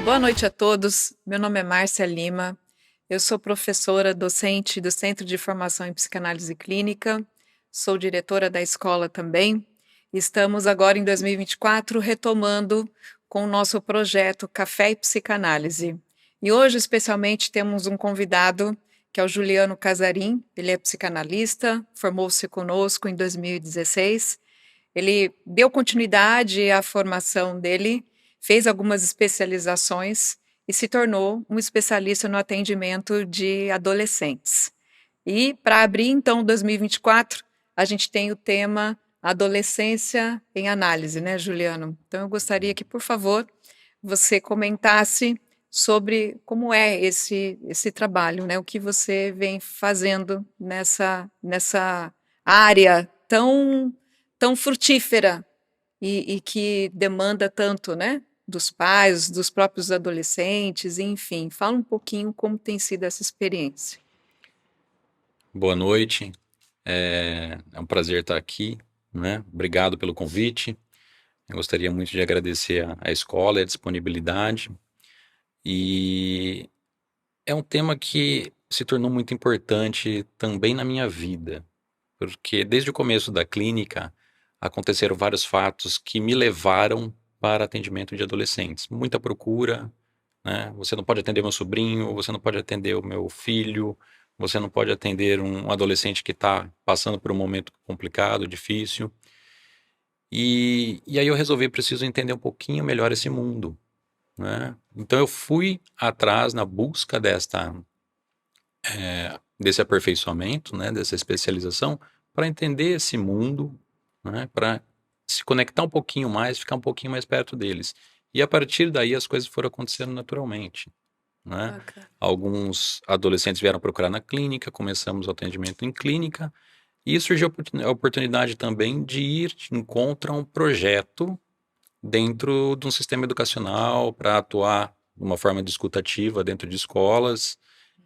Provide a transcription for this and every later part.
Boa noite a todos. Meu nome é Márcia Lima. Eu sou professora docente do Centro de Formação em Psicanálise Clínica. Sou diretora da escola também. Estamos agora em 2024 retomando com o nosso projeto Café e Psicanálise. E hoje, especialmente, temos um convidado que é o Juliano Casarim. Ele é psicanalista, formou-se conosco em 2016. Ele deu continuidade à formação dele, fez algumas especializações e se tornou um especialista no atendimento de adolescentes. E para abrir, então, 2024, a gente tem o tema Adolescência em Análise, né, Juliano? Então, eu gostaria que, por favor, você comentasse sobre como é esse trabalho, né? O que você vem fazendo nessa área tão frutífera e que demanda tanto, né? Dos pais, dos próprios adolescentes, enfim. Fala um pouquinho como tem sido essa experiência. Boa noite, é um prazer estar aqui, né? Obrigado pelo convite. Eu gostaria muito de agradecer à escola e a disponibilidade. E é um tema que se tornou muito importante também na minha vida, porque desde o começo da clínica aconteceram vários fatos que me levaram para atendimento de adolescentes. Muita procura, né? Você não pode atender meu sobrinho, você não pode atender o meu filho, você não pode atender um adolescente que está passando por um momento complicado, difícil. E aí eu resolvi, preciso entender um pouquinho melhor esse mundo, né? Então eu fui atrás na busca desse aperfeiçoamento, né, dessa especialização, para entender esse mundo, né, para se conectar um pouquinho mais, ficar um pouquinho mais perto deles. E a partir daí as coisas foram acontecendo naturalmente, né? Bacana. Alguns adolescentes vieram procurar na clínica, começamos o atendimento em clínica, e surgiu a oportunidade também de ir de encontro a um projeto dentro de um sistema educacional para atuar de uma forma discutativa dentro de escolas,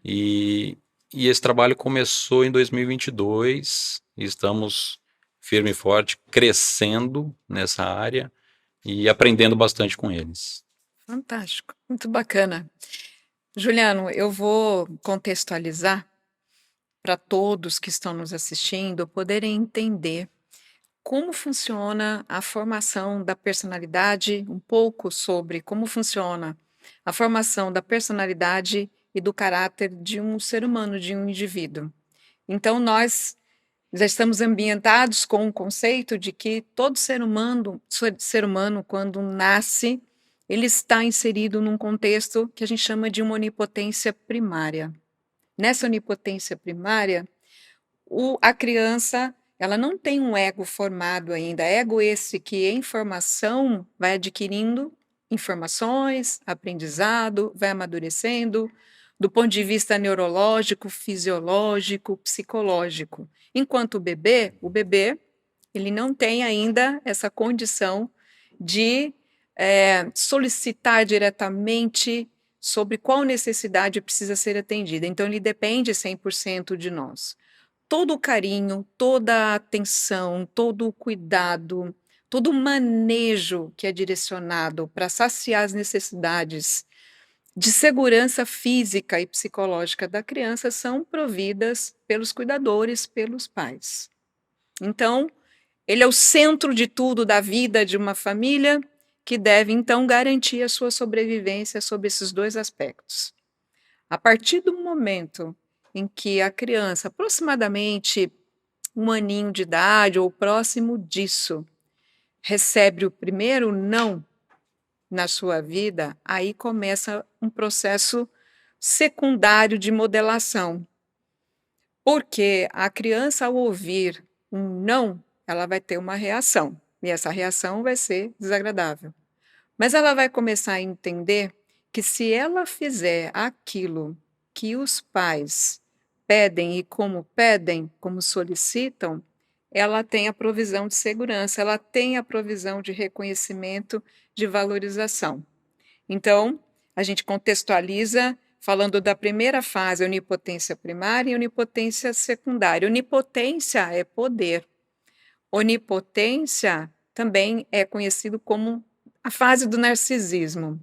e, e esse trabalho começou em 2022, e estamos firme e forte, crescendo nessa área e aprendendo bastante com eles. Fantástico, muito bacana. Juliano, eu vou contextualizar para todos que estão nos assistindo poderem entender como funciona a formação da personalidade, um pouco sobre como funciona a formação da personalidade e do caráter de um ser humano, de um indivíduo. Então, nós já estamos ambientados com o conceito de que todo ser humano, quando nasce, ele está inserido num contexto que a gente chama de uma onipotência primária. Nessa onipotência primária, a criança, ela não tem um ego formado ainda, ego esse que em formação vai adquirindo informações, aprendizado, vai amadurecendo, do ponto de vista neurológico, fisiológico, psicológico. Enquanto o bebê, ele não tem ainda essa condição de solicitar diretamente sobre qual necessidade precisa ser atendida. Então, ele depende 100% de nós. Todo o carinho, toda a atenção, todo o cuidado, todo o manejo que é direcionado para saciar as necessidades de segurança física e psicológica da criança são providas pelos cuidadores, pelos pais. Então, ele é o centro de tudo da vida de uma família que deve, então, garantir a sua sobrevivência sob esses dois aspectos. A partir do momento em que a criança, aproximadamente um aninho de idade ou próximo disso, recebe o primeiro não na sua vida, aí começa um processo secundário de modelação. Porque a criança, ao ouvir um não, ela vai ter uma reação. E essa reação vai ser desagradável. Mas ela vai começar a entender que se ela fizer aquilo que os pais pedem, como solicitam, ela tem a provisão de segurança, ela tem a provisão de reconhecimento, de valorização. Então, a gente contextualiza falando da primeira fase, onipotência primária e onipotência secundária. Onipotência é poder. Onipotência também é conhecido como a fase do narcisismo.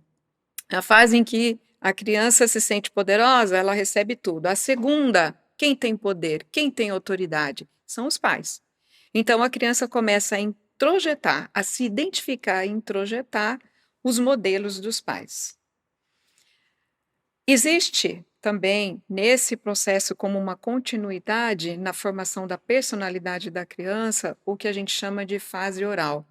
A fase em que a criança se sente poderosa, ela recebe tudo. A segunda, quem tem poder, quem tem autoridade? São os pais. Então a criança começa a introjetar, a se identificar e introjetar os modelos dos pais. Existe também, nesse processo, como uma continuidade na formação da personalidade da criança, o que a gente chama de fase oral.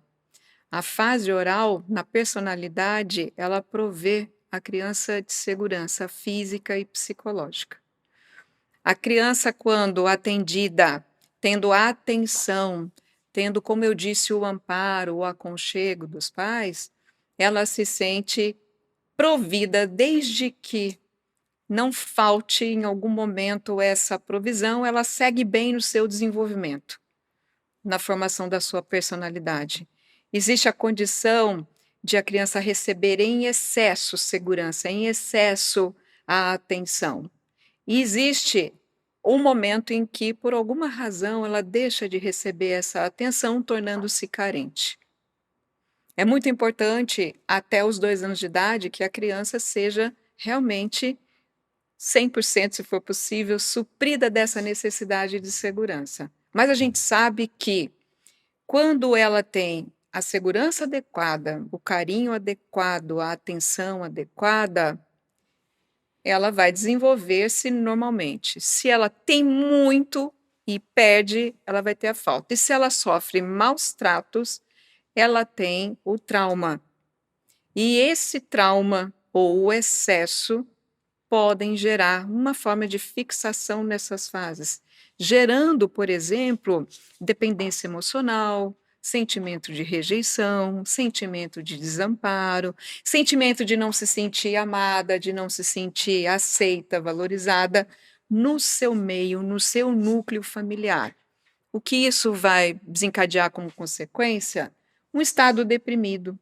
A fase oral, na personalidade, ela provê a criança de segurança física e psicológica. A criança, quando atendida, tendo atenção, tendo, como eu disse, o amparo, o aconchego dos pais, ela se sente provida desde que não falte em algum momento essa provisão, ela segue bem no seu desenvolvimento, na formação da sua personalidade. Existe a condição de a criança receber em excesso segurança, em excesso a atenção. E existe um momento em que, por alguma razão, ela deixa de receber essa atenção, tornando-se carente. É muito importante, até os 2 anos de idade, que a criança seja realmente 100%, se for possível, suprida dessa necessidade de segurança. Mas a gente sabe que, quando ela tem a segurança adequada, o carinho adequado, a atenção adequada, ela vai desenvolver-se normalmente. Se ela tem muito e perde, ela vai ter a falta. E se ela sofre maus tratos, ela tem o trauma. E esse trauma ou o excesso podem gerar uma forma de fixação nessas fases, gerando, por exemplo, dependência emocional, sentimento de rejeição, sentimento de desamparo, sentimento de não se sentir amada, de não se sentir aceita, valorizada no seu meio, no seu núcleo familiar. O que isso vai desencadear como consequência? Um estado deprimido,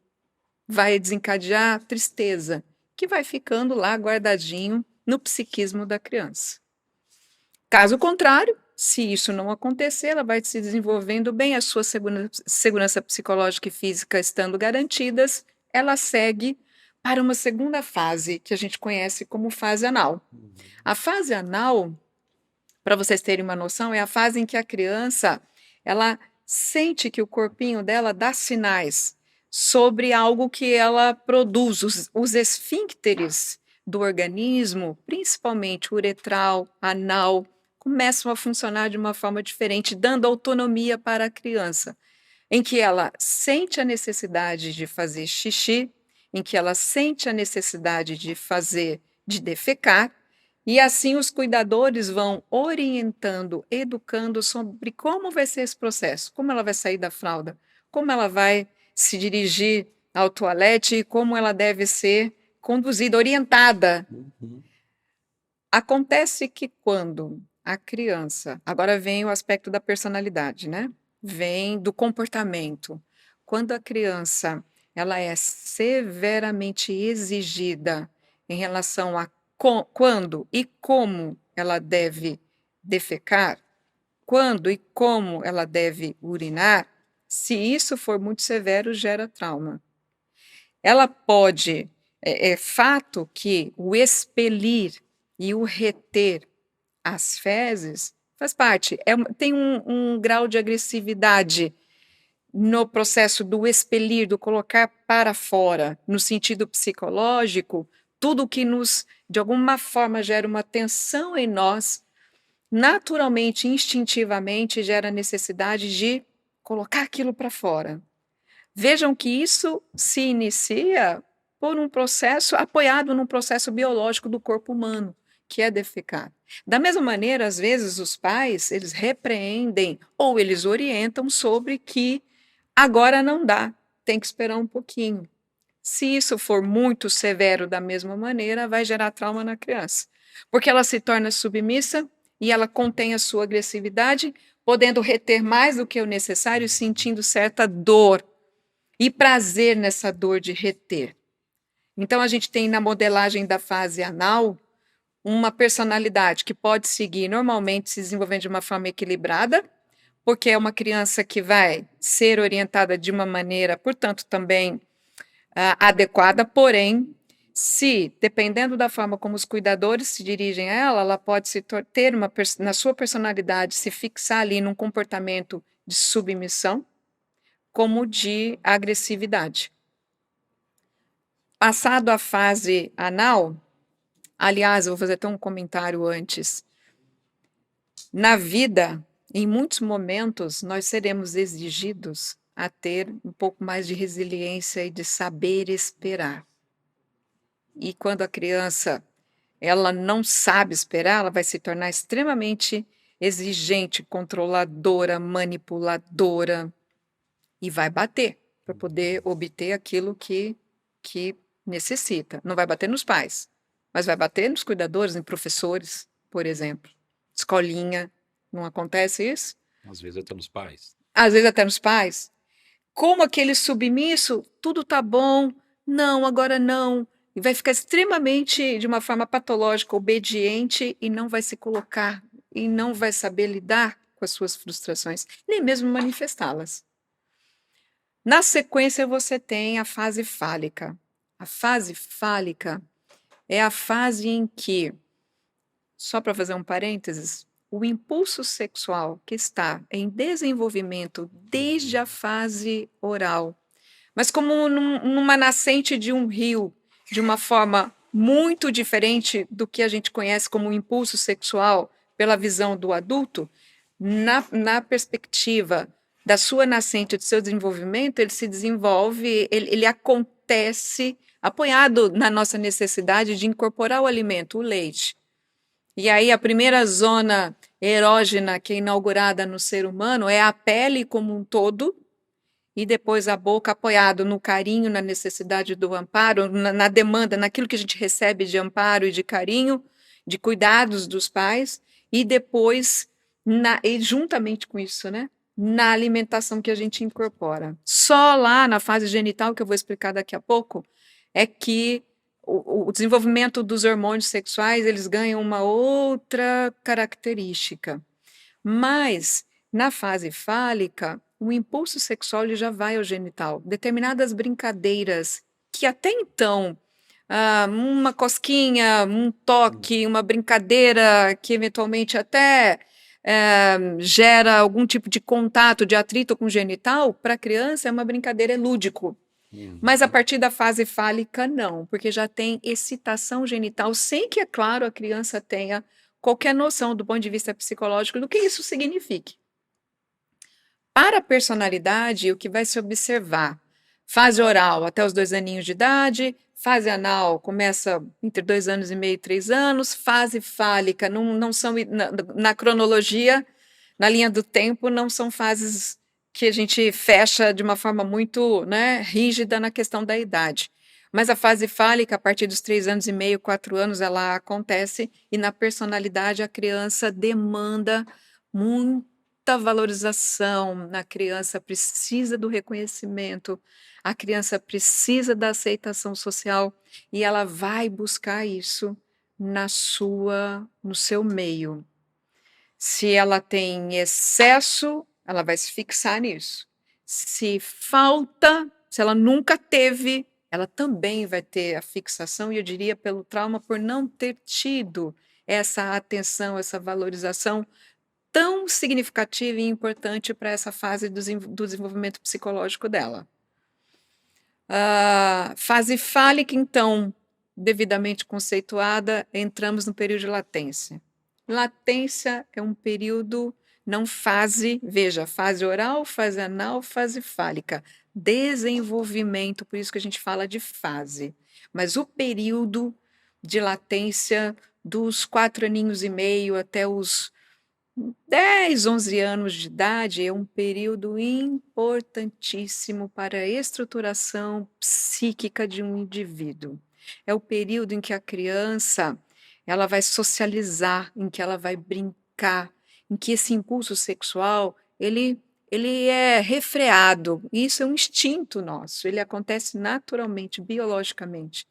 vai desencadear tristeza, que vai ficando lá guardadinho no psiquismo da criança. Caso contrário, se isso não acontecer, ela vai se desenvolvendo bem, a sua segurança psicológica e física estando garantidas, ela segue para uma segunda fase, que a gente conhece como fase anal. A fase anal, para vocês terem uma noção, é a fase em que a criança, ela sente que o corpinho dela dá sinais sobre algo que ela produz, os esfíncteres do organismo, principalmente uretral, anal, começam a funcionar de uma forma diferente, dando autonomia para a criança, em que ela sente a necessidade de fazer xixi, em que ela sente a necessidade de defecar, e assim os cuidadores vão orientando, educando sobre como vai ser esse processo, como ela vai sair da fralda, como ela vai se dirigir ao toalete e como ela deve ser conduzida, orientada. Acontece que quando a criança, agora vem o aspecto da personalidade, né? Vem do comportamento. Quando a criança ela é severamente exigida em relação a quando e como ela deve defecar, quando e como ela deve urinar, se isso for muito severo, gera trauma. Ela pode, é fato que o expelir e o reter as fezes faz parte, tem um grau de agressividade no processo do expelir, do colocar para fora, no sentido psicológico, tudo que nos, de alguma forma, gera uma tensão em nós, naturalmente, instintivamente, gera necessidade de colocar aquilo para fora. Vejam que isso se inicia por um processo apoiado num processo biológico do corpo humano, que é defecar. Da mesma maneira, às vezes os pais, eles repreendem ou eles orientam sobre que agora não dá, tem que esperar um pouquinho. Se isso for muito severo da mesma maneira, vai gerar trauma na criança, porque ela se torna submissa e ela contém a sua agressividade, podendo reter mais do que o necessário, sentindo certa dor e prazer nessa dor de reter. Então, a gente tem na modelagem da fase anal uma personalidade que pode seguir normalmente se desenvolvendo de uma forma equilibrada, porque é uma criança que vai ser orientada de uma maneira, portanto, também adequada, porém, Se, dependendo da forma como os cuidadores se dirigem a ela pode ter na sua personalidade, se fixar ali num comportamento de submissão, como de agressividade. Passado a fase anal, aliás, eu vou fazer até um comentário antes. Na vida, em muitos momentos, nós seremos exigidos a ter um pouco mais de resiliência e de saber esperar. E quando a criança ela não sabe esperar, ela vai se tornar extremamente exigente, controladora, manipuladora e vai bater para poder obter aquilo que necessita. Não vai bater nos pais, mas vai bater nos cuidadores, em professores, por exemplo. Escolinha, não acontece isso? Às vezes até nos pais. Às vezes até nos pais. Como aquele submisso, tudo tá bom, não, agora não. E vai ficar extremamente, de uma forma patológica, obediente e não vai se colocar e não vai saber lidar com as suas frustrações, nem mesmo manifestá-las. Na sequência, você tem a fase fálica. A fase fálica é a fase em que, só para fazer um parênteses, o impulso sexual que está em desenvolvimento desde a fase oral, mas como numa nascente de um rio, de uma forma muito diferente do que a gente conhece como impulso sexual pela visão do adulto, na perspectiva da sua nascente, do seu desenvolvimento, ele se desenvolve, ele acontece apoiado na nossa necessidade de incorporar o alimento, o leite. E aí a primeira zona erógena que é inaugurada no ser humano é a pele como um todo, e depois a boca apoiado no carinho, na necessidade do amparo, na demanda, naquilo que a gente recebe de amparo e de carinho, de cuidados dos pais, e depois, e juntamente com isso, né, na alimentação que a gente incorpora. Só lá na fase genital, que eu vou explicar daqui a pouco, é que o desenvolvimento dos hormônios sexuais, eles ganham uma outra característica. Mas, na fase fálica, o impulso sexual ele já vai ao genital. Determinadas brincadeiras que até então, uma cosquinha, um toque, uma brincadeira que eventualmente até gera algum tipo de contato, de atrito com o genital, para a criança é uma brincadeira, é lúdico. Mas a partir da fase fálica, não, porque já tem excitação genital, sem que, é claro, a criança tenha qualquer noção do ponto de vista psicológico do que isso signifique. Para a personalidade, o que vai se observar? Fase oral até os 2 aninhos de idade, fase anal começa entre 2 anos e meio e 3 anos, fase fálica, não são, na cronologia, na linha do tempo, não são fases que a gente fecha de uma forma muito, né, rígida na questão da idade. Mas a fase fálica, a partir dos 3 anos e meio, 4 anos, ela acontece, e na personalidade a criança demanda muita valorização, a criança precisa do reconhecimento, a criança precisa da aceitação social, e ela vai buscar isso no seu meio. Se ela tem excesso, ela vai se fixar nisso. Se falta, se ela nunca teve, ela também vai ter a fixação, e eu diria pelo trauma, por não ter tido essa atenção, essa valorização tão significativa e importante para essa fase do desenvolvimento psicológico dela. A fase fálica, então, devidamente conceituada, entramos no período de latência. Latência é um período, não fase, veja, fase oral, fase anal, fase fálica. Desenvolvimento, por isso que a gente fala de fase. Mas o período de latência dos 4 aninhos e meio até os 10, 11 anos de idade é um período importantíssimo para a estruturação psíquica de um indivíduo. É o período em que a criança ela vai socializar, em que ela vai brincar, em que esse impulso sexual ele é refreado. Isso é um instinto nosso, ele acontece naturalmente, biologicamente.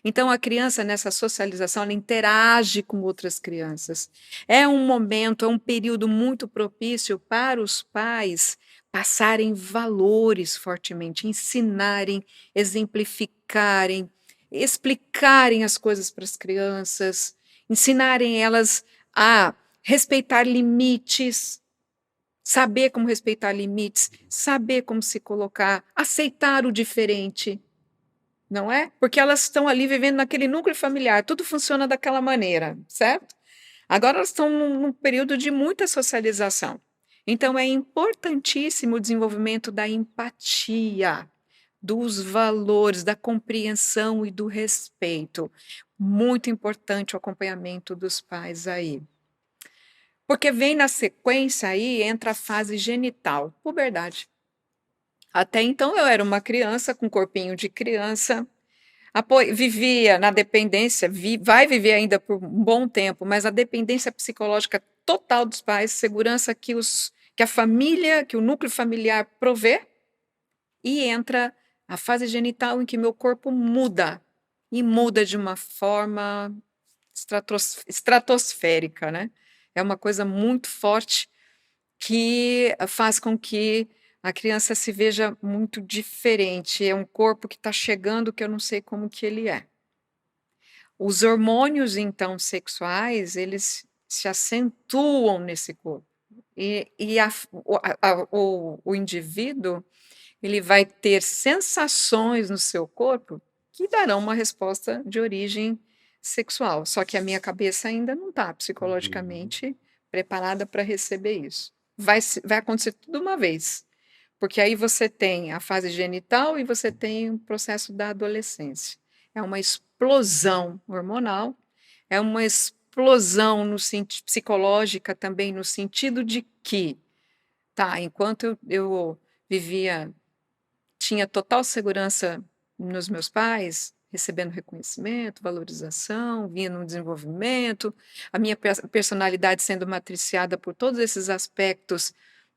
Então, a criança, nessa socialização, ela interage com outras crianças. É um momento, é um período muito propício para os pais passarem valores fortemente, ensinarem, exemplificarem, explicarem as coisas para as crianças, ensinarem elas a respeitar limites, saber como respeitar limites, saber como se colocar, aceitar o diferente, não é? Porque elas estão ali vivendo naquele núcleo familiar, tudo funciona daquela maneira, certo? Agora elas estão num período de muita socialização. Então é importantíssimo o desenvolvimento da empatia, dos valores, da compreensão e do respeito. Muito importante o acompanhamento dos pais aí. Porque vem na sequência aí, entra a fase genital, puberdade. Até então eu era uma criança com corpinho de criança, vivia na dependência, vai viver ainda por um bom tempo, mas a dependência psicológica total dos pais, segurança que a família, que o núcleo familiar provê, e entra a fase genital em que meu corpo muda, e muda de uma forma estratosférica, né? É uma coisa muito forte que faz com que a criança se veja muito diferente. É um corpo que está chegando que eu não sei como que ele é. Os hormônios, então, sexuais, eles se acentuam nesse corpo. E o indivíduo, ele vai ter sensações no seu corpo que darão uma resposta de origem sexual. Só que a minha cabeça ainda não está psicologicamente preparada para receber isso. Vai acontecer tudo uma vez, porque aí você tem a fase genital e você tem o processo da adolescência. É uma explosão hormonal, é uma explosão psicológica também, no sentido de que, tá, enquanto eu vivia, tinha total segurança nos meus pais, recebendo reconhecimento, valorização, vinha no desenvolvimento, a minha personalidade sendo matriciada por todos esses aspectos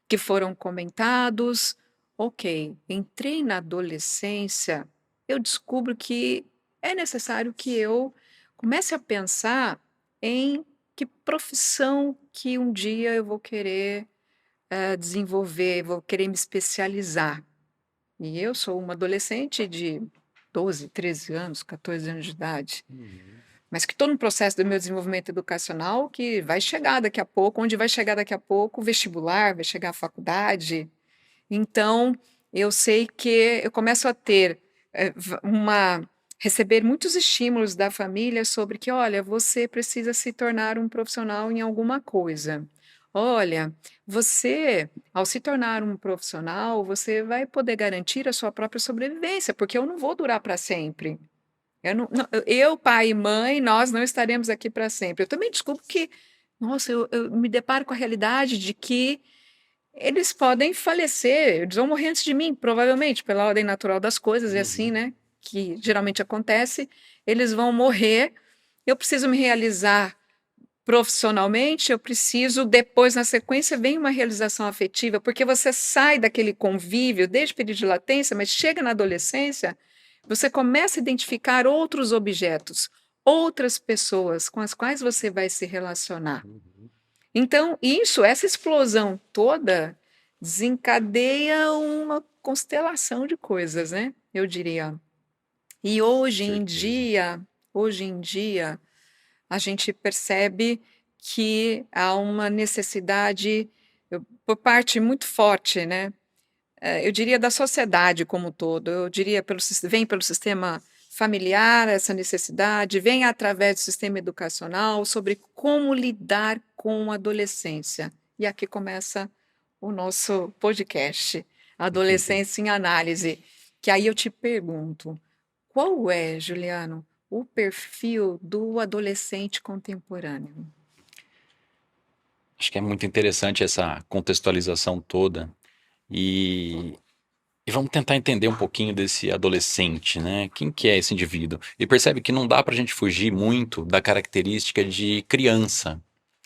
que foram comentados. Ok, entrei na adolescência, eu descubro que é necessário que eu comece a pensar em que profissão que um dia eu vou querer desenvolver, vou querer me especializar. E eu sou uma adolescente de 12, 13 anos, 14 anos de idade, mas que estou no processo do meu desenvolvimento educacional que vai chegar daqui a pouco, onde vai chegar daqui a pouco o vestibular, vai chegar a faculdade. Então, eu sei que eu começo a ter receber muitos estímulos da família sobre que, olha, você precisa se tornar um profissional em alguma coisa. Olha, você, ao se tornar um profissional, você vai poder garantir a sua própria sobrevivência, porque eu não vou durar para sempre. Eu, pai e mãe, nós não estaremos aqui para sempre. Eu também descubro que, nossa, eu me deparo com a realidade de que eles podem falecer, eles vão morrer antes de mim, provavelmente, pela ordem natural das coisas, é assim, né? Que geralmente acontece. Eles vão morrer, eu preciso me realizar profissionalmente, eu preciso, depois, na sequência, vem uma realização afetiva, porque você sai daquele convívio, desde o período de latência, mas chega na adolescência, você começa a identificar outros objetos, outras pessoas com as quais você vai se relacionar. Então, essa explosão toda desencadeia uma constelação de coisas, né? Eu diria. E hoje em dia, a gente percebe que há uma necessidade, por parte muito forte, né? Eu diria da sociedade como um todo, eu diria vem pelo sistema familiar essa necessidade, vem através do sistema educacional sobre como lidar com a adolescência. E aqui começa o nosso podcast, Adolescência em Análise, que aí eu te pergunto, qual é, Juliano, o perfil do adolescente contemporâneo? Acho que é muito interessante essa contextualização toda e vamos tentar entender um pouquinho desse adolescente, né? Quem que é esse indivíduo? E percebe que não dá para a gente fugir muito da característica de criança.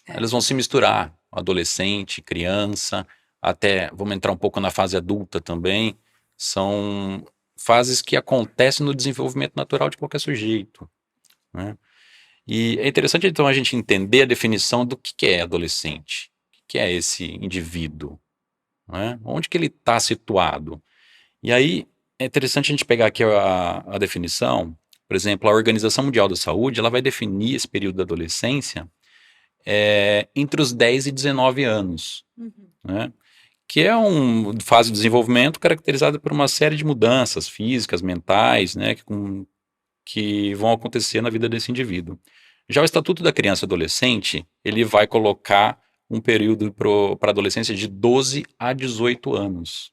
Eles vão se misturar, adolescente, criança, até vamos entrar um pouco na fase adulta também. São fases que acontecem no desenvolvimento natural de qualquer sujeito, né? E é interessante então a gente entender a definição do que é adolescente, o que é esse indivíduo, né? Onde que ele está situado. E aí é interessante a gente pegar aqui a definição, Por exemplo, a Organização Mundial da Saúde, ela vai definir esse período da adolescência entre os 10 e 19 anos, né? Que é uma fase de desenvolvimento caracterizada por uma série de mudanças físicas, mentais, né, que vão acontecer na vida desse indivíduo. Já o Estatuto da Criança e Adolescente, ele vai colocar um período para a adolescência de 12 a 18 anos,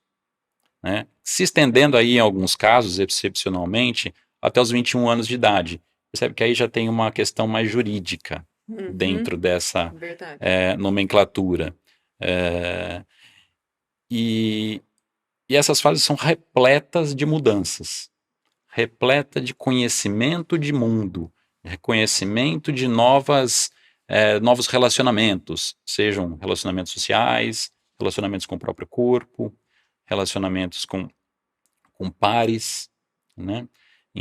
né? Se estendendo aí em alguns casos, excepcionalmente, até os 21 anos de idade. Percebe que aí já tem uma questão mais jurídica dentro dessa Verdade. nomenclatura. E essas fases são repletas de mudanças, repleta de conhecimento de mundo, reconhecimento de novos relacionamentos, sejam relacionamentos sociais, relacionamentos com o próprio corpo, relacionamentos com pares, né?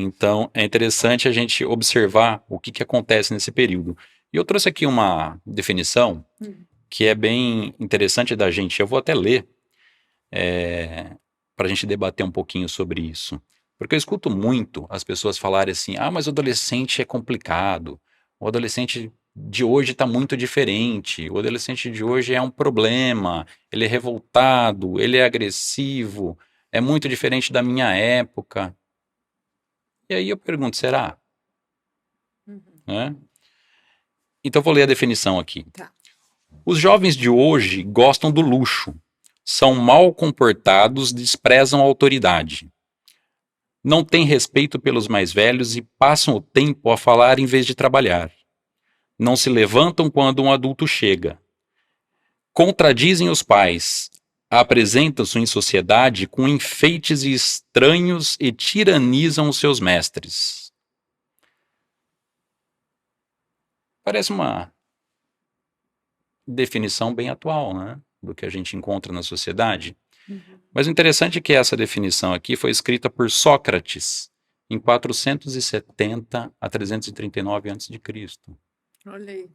Então, é interessante a gente observar o que acontece nesse período. E eu trouxe aqui uma definição que é bem interessante da gente, eu vou até ler, para a gente debater um pouquinho sobre isso. Porque eu escuto muito as pessoas falarem assim, mas o adolescente é complicado, o adolescente de hoje está muito diferente, o adolescente de hoje é um problema, ele é revoltado, ele é agressivo, é muito diferente da minha época. E aí eu pergunto, será? Né? Então eu vou ler a definição aqui. Tá. Os jovens de hoje gostam do luxo, são mal comportados, desprezam a autoridade. Não têm respeito pelos mais velhos e passam o tempo a falar em vez de trabalhar. Não se levantam quando um adulto chega. Contradizem os pais. Apresentam-se em sociedade com enfeites estranhos e tiranizam os seus mestres. Parece uma definição bem atual, né, do que a gente encontra na sociedade. Mas o interessante é que essa definição aqui foi escrita por Sócrates em 470 a 339 a.C. Olha aí.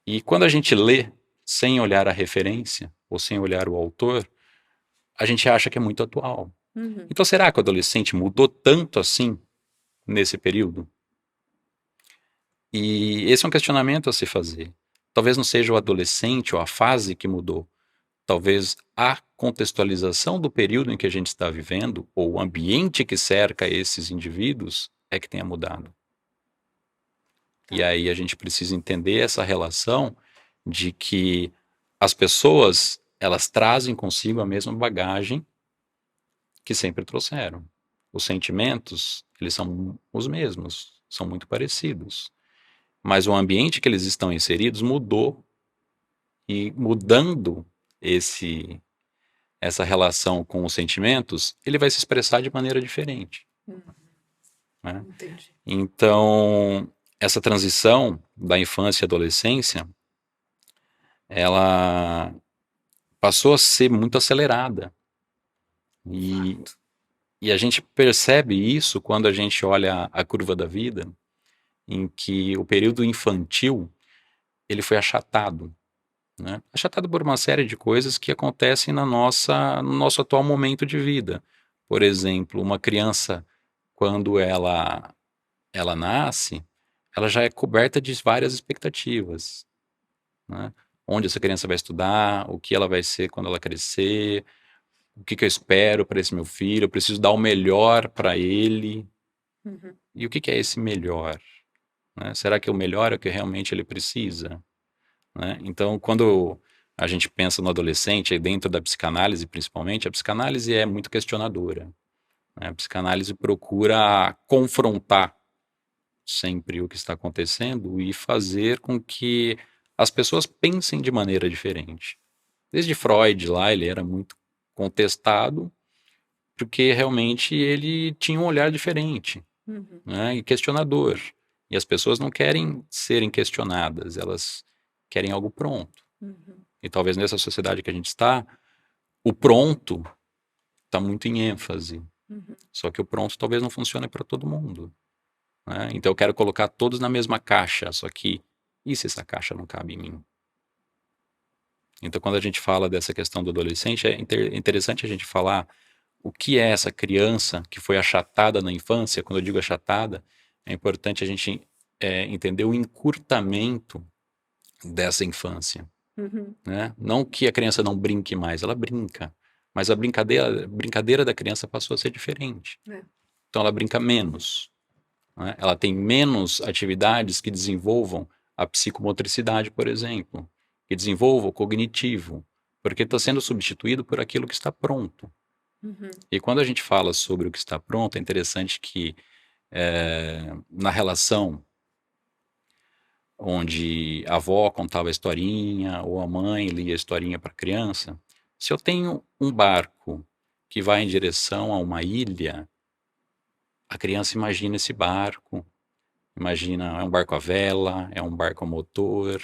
E quando a gente lê sem olhar a referência ou sem olhar o autor, a gente acha que é muito atual. Então será que o adolescente mudou tanto assim nesse período? E esse é um questionamento a se fazer. Talvez não seja o adolescente ou a fase que mudou. Talvez a contextualização do período em que a gente está vivendo, ou o ambiente que cerca esses indivíduos, é que tenha mudado. E aí a gente precisa entender essa relação de que as pessoas, elas trazem consigo a mesma bagagem que sempre trouxeram. Os sentimentos, eles são os mesmos, são muito parecidos. Mas o ambiente que eles estão inseridos mudou, e mudando essa relação com os sentimentos, ele vai se expressar de maneira diferente. Né? Entendi. Então, essa transição da infância e adolescência, ela passou a ser muito acelerada. E a gente percebe isso quando a gente olha a curva da vida, em que o período infantil, ele foi achatado. Né? Achatado por uma série de coisas que acontecem no nosso atual momento de vida. Por exemplo, uma criança, quando ela nasce, ela já é coberta de várias expectativas. Né? Onde essa criança vai estudar, o que ela vai ser quando ela crescer, o que eu espero para esse meu filho, eu preciso dar o melhor para ele. E o que é esse melhor? Né? Será que o melhor é o que realmente ele precisa? Né? Então, quando a gente pensa no adolescente, dentro da psicanálise principalmente, a psicanálise é muito questionadora. Né? A psicanálise procura confrontar sempre o que está acontecendo e fazer com que as pessoas pensem de maneira diferente. Desde Freud lá, ele era muito contestado, porque realmente ele tinha um olhar diferente, né? E questionador. E as pessoas não querem serem questionadas, elas querem algo pronto. E talvez nessa sociedade que a gente está, o pronto está muito em ênfase. Só que o pronto talvez não funcione para todo mundo. Né? Então eu quero colocar todos na mesma caixa, só que e se essa caixa não cabe em mim? Então quando a gente fala dessa questão do adolescente, é interessante a gente falar o que é essa criança que foi achatada na infância. Quando eu digo achatada, é importante a gente entender o encurtamento dessa infância, Uhum. né? Não que a criança não brinque mais, ela brinca, mas a brincadeira da criança passou a ser diferente. É. Então ela brinca menos, né? Ela tem menos atividades que desenvolvam a psicomotricidade, por exemplo, que desenvolvam o cognitivo, porque está sendo substituído por aquilo que está pronto. Uhum. E quando a gente fala sobre o que está pronto, é interessante que na relação onde a avó contava a historinha ou a mãe lia a historinha para a criança, se eu tenho um barco que vai em direção a uma ilha, a criança imagina esse barco, imagina, é um barco à vela, é um barco a motor,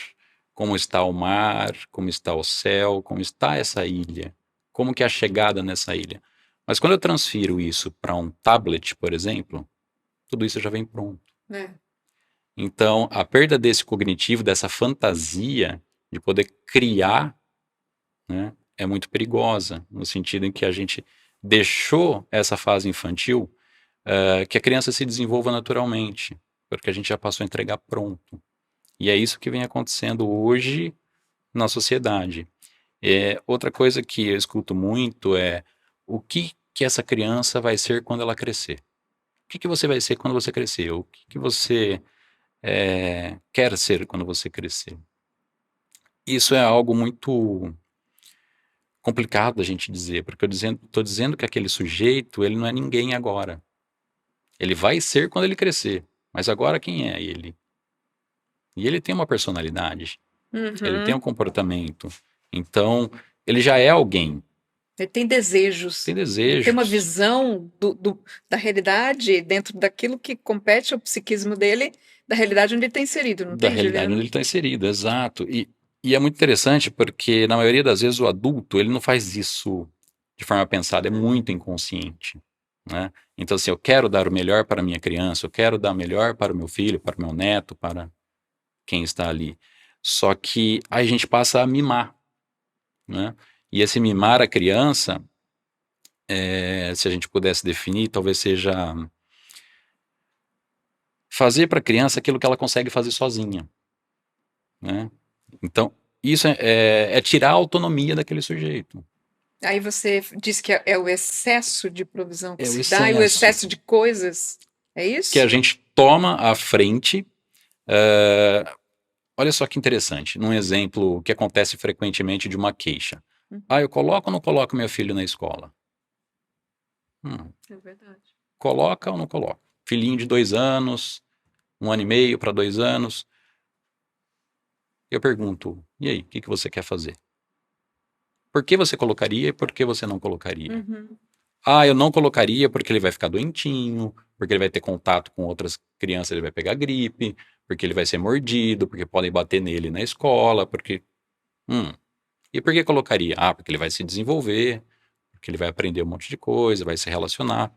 como está o mar, como está o céu, como está essa ilha, como que é a chegada nessa ilha. Mas quando eu transfiro isso para um tablet, por exemplo, tudo isso já vem pronto. É. Então, a perda desse cognitivo, dessa fantasia de poder criar, né, é muito perigosa, no sentido em que a gente deixou essa fase infantil que a criança se desenvolva naturalmente, porque a gente já passou a entregar pronto. E é isso que vem acontecendo hoje na sociedade. Outra coisa que eu escuto muito é o que essa criança vai ser quando ela crescer. O que você vai ser quando você crescer? O que você quer ser quando você crescer? Isso é algo muito complicado da gente dizer, porque eu estou dizendo que aquele sujeito ele não é ninguém agora. Ele vai ser quando ele crescer, mas agora quem é ele? E ele tem uma personalidade, ele tem um Uhum. comportamento, então ele já é alguém, Ele tem desejos, tem ele tem uma desejos. visão da realidade dentro daquilo que compete ao psiquismo dele, da realidade onde ele está inserido, não Da tem, realidade onde Juliano? ele está inserido, exato. E é muito interessante porque, na maioria das vezes, o adulto ele não faz isso de forma pensada, é muito inconsciente, né? Então, assim, eu quero dar o melhor para a minha criança, eu quero dar o melhor para o meu filho, para o meu neto, para quem está ali. Só que aí a gente passa a mimar, né? E esse mimar a criança, se a gente pudesse definir, talvez seja fazer para a criança aquilo que ela consegue fazer sozinha, né? Então, isso é tirar a autonomia daquele sujeito. Aí você diz que é o excesso de provisão que É o se dá e o excesso excesso de coisas, é que a isso? gente toma à frente. eh, Olha só que interessante, num exemplo que acontece frequentemente de uma queixa. Uhum. Ah, eu coloco ou não coloco meu filho na escola? É verdade. Coloca ou não coloca? Filhinho de 2 anos, 1 ano e meio para 2 anos. Eu pergunto, e aí, o que você quer fazer? Por que você colocaria e por que você não colocaria? Uhum. Ah, eu não colocaria porque ele vai ficar doentinho, porque ele vai ter contato com outras crianças, ele vai pegar gripe, porque ele vai ser mordido, porque podem bater nele na escola, porque. E por que colocaria? Ah, porque ele vai se desenvolver, porque ele vai aprender um monte de coisa, vai se relacionar.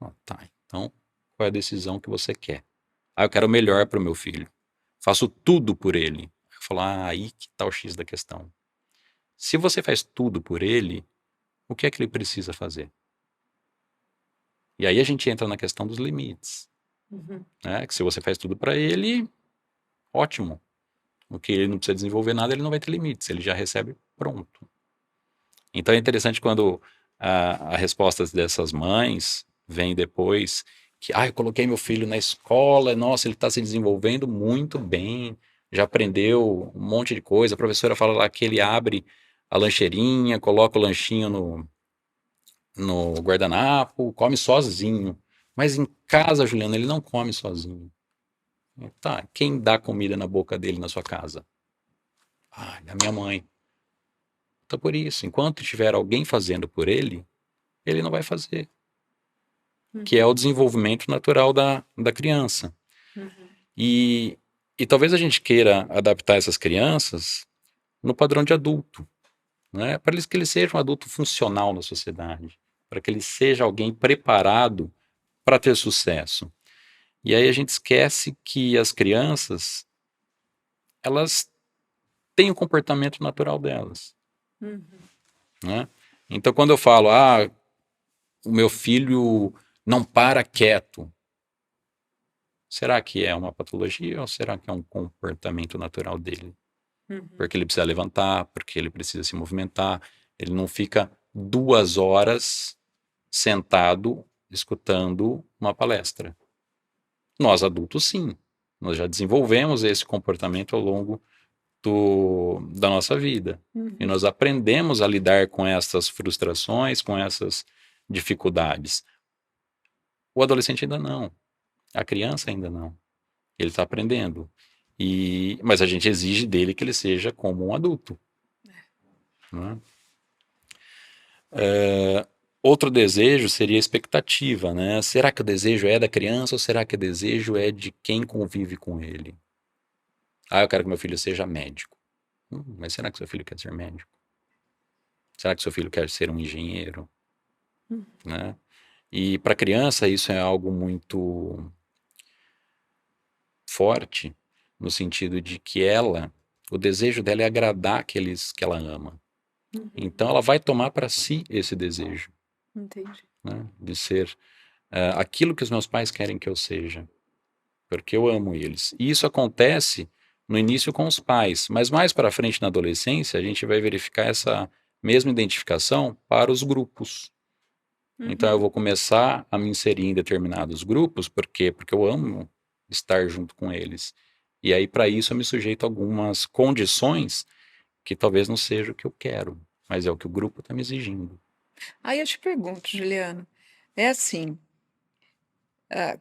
Ah, tá, então qual é a decisão que você quer? Ah, eu quero o melhor para o meu filho. Faço tudo por ele. Eu falo, aí que tá o X da questão. Se você faz tudo por ele, o que é que ele precisa fazer? E aí a gente entra na questão dos limites, Uhum. né? Que se você faz tudo para ele, ótimo. O que ele não precisa desenvolver nada, ele não vai ter limites, ele já recebe pronto. Então é interessante quando a resposta dessas mães vem depois que, eu coloquei meu filho na escola, nossa, ele está se desenvolvendo muito bem, já aprendeu um monte de coisa. A professora fala lá que ele abre a lancheirinha, coloca o lanchinho no guardanapo, come sozinho. Mas em casa, Juliana, ele não come sozinho. Tá, quem dá comida na boca dele na sua casa? A minha mãe. Então por isso, enquanto tiver alguém fazendo por ele não vai fazer. Que é o desenvolvimento natural da criança. Uhum. E talvez a gente queira adaptar essas crianças no padrão de adulto, né? Para que ele seja um adulto funcional na sociedade, para que ele seja alguém preparado para ter sucesso. E aí a gente esquece que as crianças, elas têm o comportamento natural delas, Uhum. né? Então quando eu falo, o meu filho não para quieto. Será que é uma patologia ou será que é um comportamento natural dele? Porque ele precisa levantar, porque ele precisa se movimentar. Ele não fica 2 horas sentado escutando uma palestra. Nós adultos, sim. Nós já desenvolvemos esse comportamento ao longo da nossa vida. E nós aprendemos a lidar com essas frustrações, com essas dificuldades. O adolescente ainda não. A criança ainda não. Ele está aprendendo. Mas a gente exige dele que ele seja como um adulto. Né? Outro desejo seria a expectativa, né? Será que o desejo é da criança ou será que o desejo é de quem convive com ele? Eu quero que meu filho seja médico. Mas será que seu filho quer ser médico? Será que seu filho quer ser um engenheiro? Né? E para a criança isso é algo muito forte, no sentido de que o desejo dela é agradar aqueles que ela ama. Então ela vai tomar para si esse desejo. Entendi. Né? De ser aquilo que os meus pais querem que eu seja. Porque eu amo eles. E isso acontece no início com os pais, mas mais para frente na adolescência a gente vai verificar essa mesma identificação para os grupos. Então eu vou começar a me inserir em determinados grupos, por quê? Porque eu amo estar junto com eles. E aí para isso eu me sujeito a algumas condições que talvez não seja o que eu quero, mas é o que o grupo está me exigindo. Aí eu te pergunto, Juliano, é assim,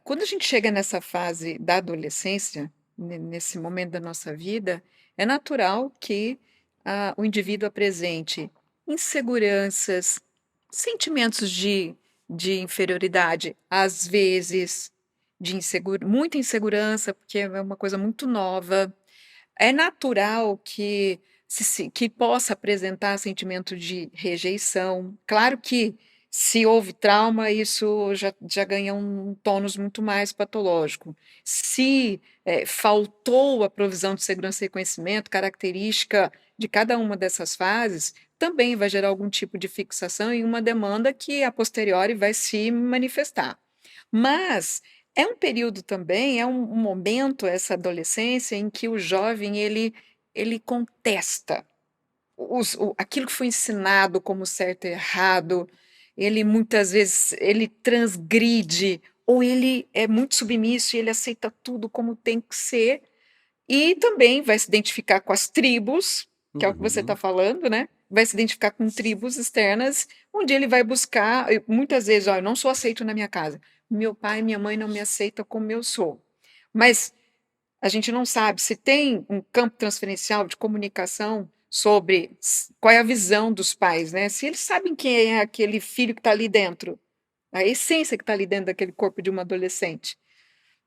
quando a gente chega nessa fase da adolescência, nesse momento da nossa vida, é natural que o indivíduo apresente inseguranças, sentimentos de inferioridade, às vezes muita insegurança, porque é uma coisa muito nova. É natural que que possa apresentar sentimento de rejeição. Claro que se houve trauma, isso já ganha um tônus muito mais patológico. Se, faltou a provisão de segurança e conhecimento, característica de cada uma dessas fases, também vai gerar algum tipo de fixação e uma demanda que a posteriori vai se manifestar. Mas é um período também, é um momento, essa adolescência, em que o jovem ele contesta aquilo que foi ensinado como certo e errado, ele muitas vezes ele transgride, ou ele é muito submisso e ele aceita tudo como tem que ser, e também vai se identificar com as tribos, que é o que você está falando, né? Vai se identificar com tribos externas, onde ele vai buscar, muitas vezes, eu não sou aceito na minha casa. Meu pai e minha mãe não me aceitam como eu sou. Mas a gente não sabe se tem um campo transferencial de comunicação sobre qual é a visão dos pais, né? Se eles sabem quem é aquele filho que está ali dentro, a essência que está ali dentro daquele corpo de uma adolescente.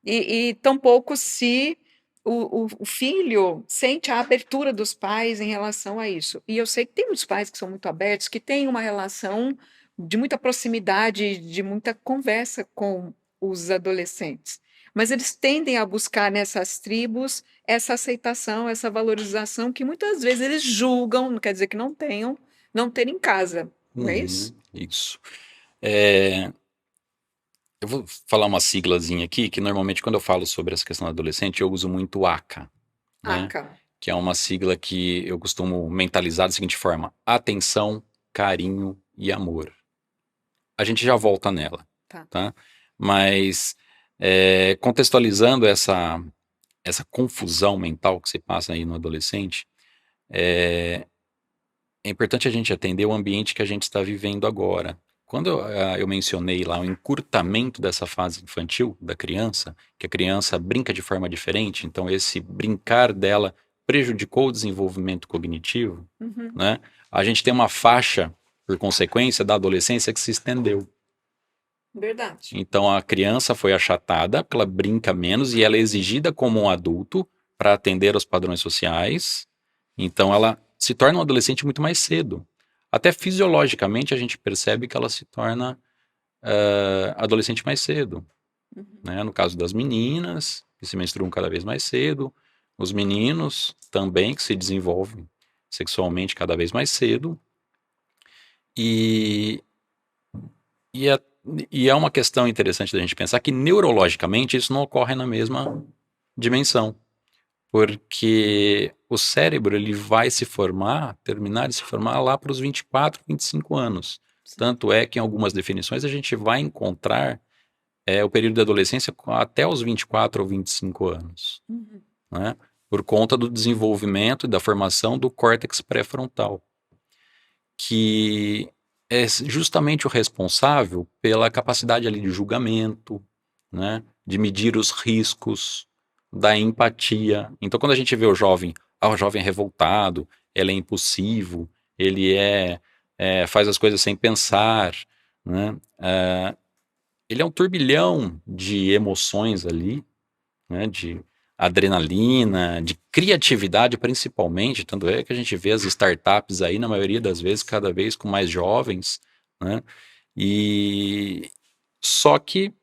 E tampouco se o filho sente a abertura dos pais em relação a isso. E eu sei que tem muitos pais que são muito abertos, que têm uma relação de muita proximidade, de muita conversa com os adolescentes. Mas eles tendem a buscar nessas tribos essa aceitação, essa valorização que muitas vezes eles julgam, não quer dizer que não tenham, não ter em casa. Não é isso? Isso. Eu vou falar uma siglazinha aqui, que normalmente quando eu falo sobre essa questão do adolescente, eu uso muito ACA, né? ACA. Que é uma sigla que eu costumo mentalizar da seguinte forma: atenção, carinho e amor. A gente já volta nela, tá? Mas contextualizando essa confusão mental que se passa aí no adolescente, é importante a gente atender o ambiente que a gente está vivendo agora. Quando eu mencionei lá o encurtamento dessa fase infantil da criança, que a criança brinca de forma diferente, então esse brincar dela prejudicou o desenvolvimento cognitivo, né? A gente tem uma faixa, por consequência, da adolescência que se estendeu. Verdade. Então a criança foi achatada, porque ela brinca menos e ela é exigida como um adulto para atender aos padrões sociais. Então ela se torna um adolescente muito mais cedo. Até fisiologicamente a gente percebe que ela se torna adolescente mais cedo. Né? No caso das meninas, que se menstruam cada vez mais cedo, os meninos também, que se desenvolvem sexualmente cada vez mais cedo. E E é uma questão interessante da gente pensar que neurologicamente isso não ocorre na mesma dimensão, porque o cérebro ele vai se formar, terminar de se formar lá para os 24, 25 anos. Sim. Tanto é que em algumas definições a gente vai encontrar o período da adolescência até os 24 ou 25 anos, Uhum. né? Por conta do desenvolvimento e da formação do córtex pré-frontal, que é justamente o responsável pela capacidade ali de julgamento, né? De medir os riscos, da empatia. Então, quando a gente vê o jovem é revoltado, ele é impulsivo, ele faz as coisas sem pensar, né? Ele é um turbilhão de emoções ali, né? De adrenalina, de criatividade principalmente, tanto é que a gente vê as startups aí, na maioria das vezes, cada vez com mais jovens, né? E só que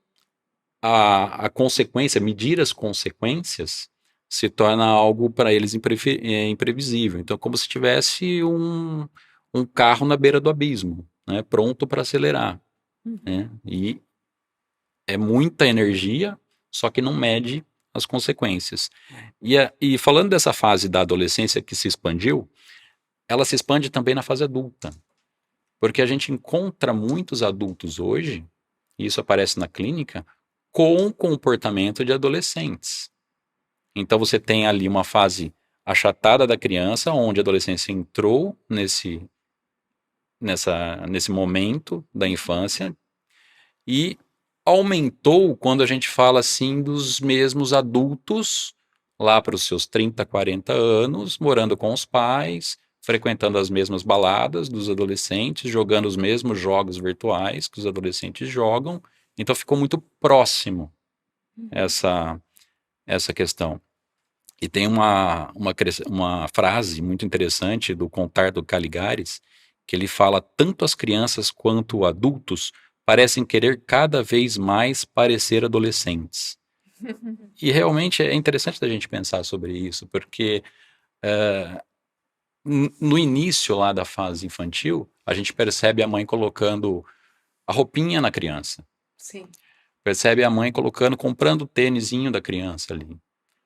a consequência, medir as consequências, se torna algo para eles imprevisível. Então, como se tivesse um carro na beira do abismo, né? Pronto para acelerar, Uhum. né? E é muita energia, só que não mede as consequências. E falando dessa fase da adolescência que se expandiu, ela se expande também na fase adulta. Porque a gente encontra muitos adultos hoje, e isso aparece na clínica, com comportamento de adolescentes. Então você tem ali uma fase achatada da criança, onde a adolescência entrou nesse momento da infância, e aumentou quando a gente fala assim dos mesmos adultos, lá para os seus 30, 40 anos, morando com os pais, frequentando as mesmas baladas dos adolescentes, jogando os mesmos jogos virtuais que os adolescentes jogam. Então ficou muito próximo essa, essa questão. E tem uma frase muito interessante do Contar do Caligares, que ele fala: tanto as crianças quanto adultos parecem querer cada vez mais parecer adolescentes. E realmente é interessante da gente pensar sobre isso, porque no início lá da fase infantil, a gente percebe a mãe colocando a roupinha na criança, Sim. percebe a mãe comprando o tênisinho da criança ali.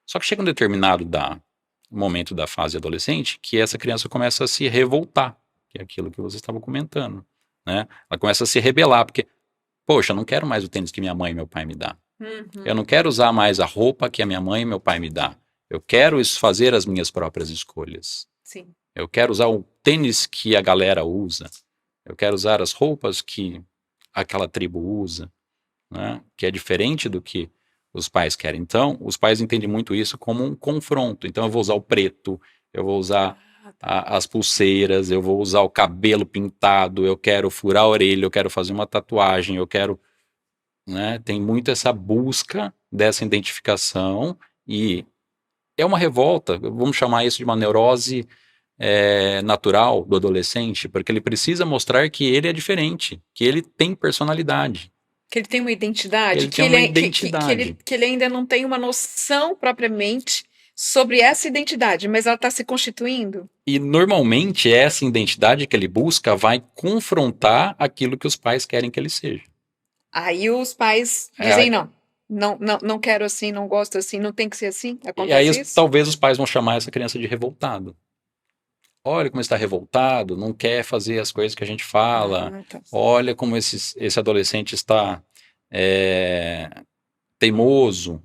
Só que chega um determinado momento da fase adolescente que essa criança começa a se revoltar, que é aquilo que você estava comentando, né? Ela começa a se rebelar, porque, poxa, eu não quero mais o tênis que minha mãe e meu pai me dão. Eu não quero usar mais a roupa que a minha mãe e meu pai me dão. Eu quero fazer as minhas próprias escolhas. Sim. Eu quero usar o tênis que a galera usa. Eu quero usar as roupas que aquela tribo usa, né? Que é diferente do que os pais querem. Então, os pais entendem muito isso como um confronto. Então, eu vou usar o preto, eu vou usar as pulseiras, eu vou usar o cabelo pintado, eu quero furar a orelha, eu quero fazer uma tatuagem, eu quero, né? Tem muito essa busca dessa identificação e é uma revolta, vamos chamar isso de uma neurose natural do adolescente, porque ele precisa mostrar que ele é diferente, que ele tem personalidade, Que ele tem uma que identidade, ele tem uma identidade. que ele ainda não tem uma noção propriamente sobre essa identidade, mas ela está se constituindo. E normalmente essa identidade que ele busca vai confrontar aquilo que os pais querem que ele seja. Aí os pais dizem não. Não quero assim, não gosto assim, não tem que ser assim. E aí Acontece isso? talvez os pais vão chamar essa criança de revoltado. Olha como está revoltado, não quer fazer as coisas que a gente fala. Tá. Olha como esse adolescente está teimoso,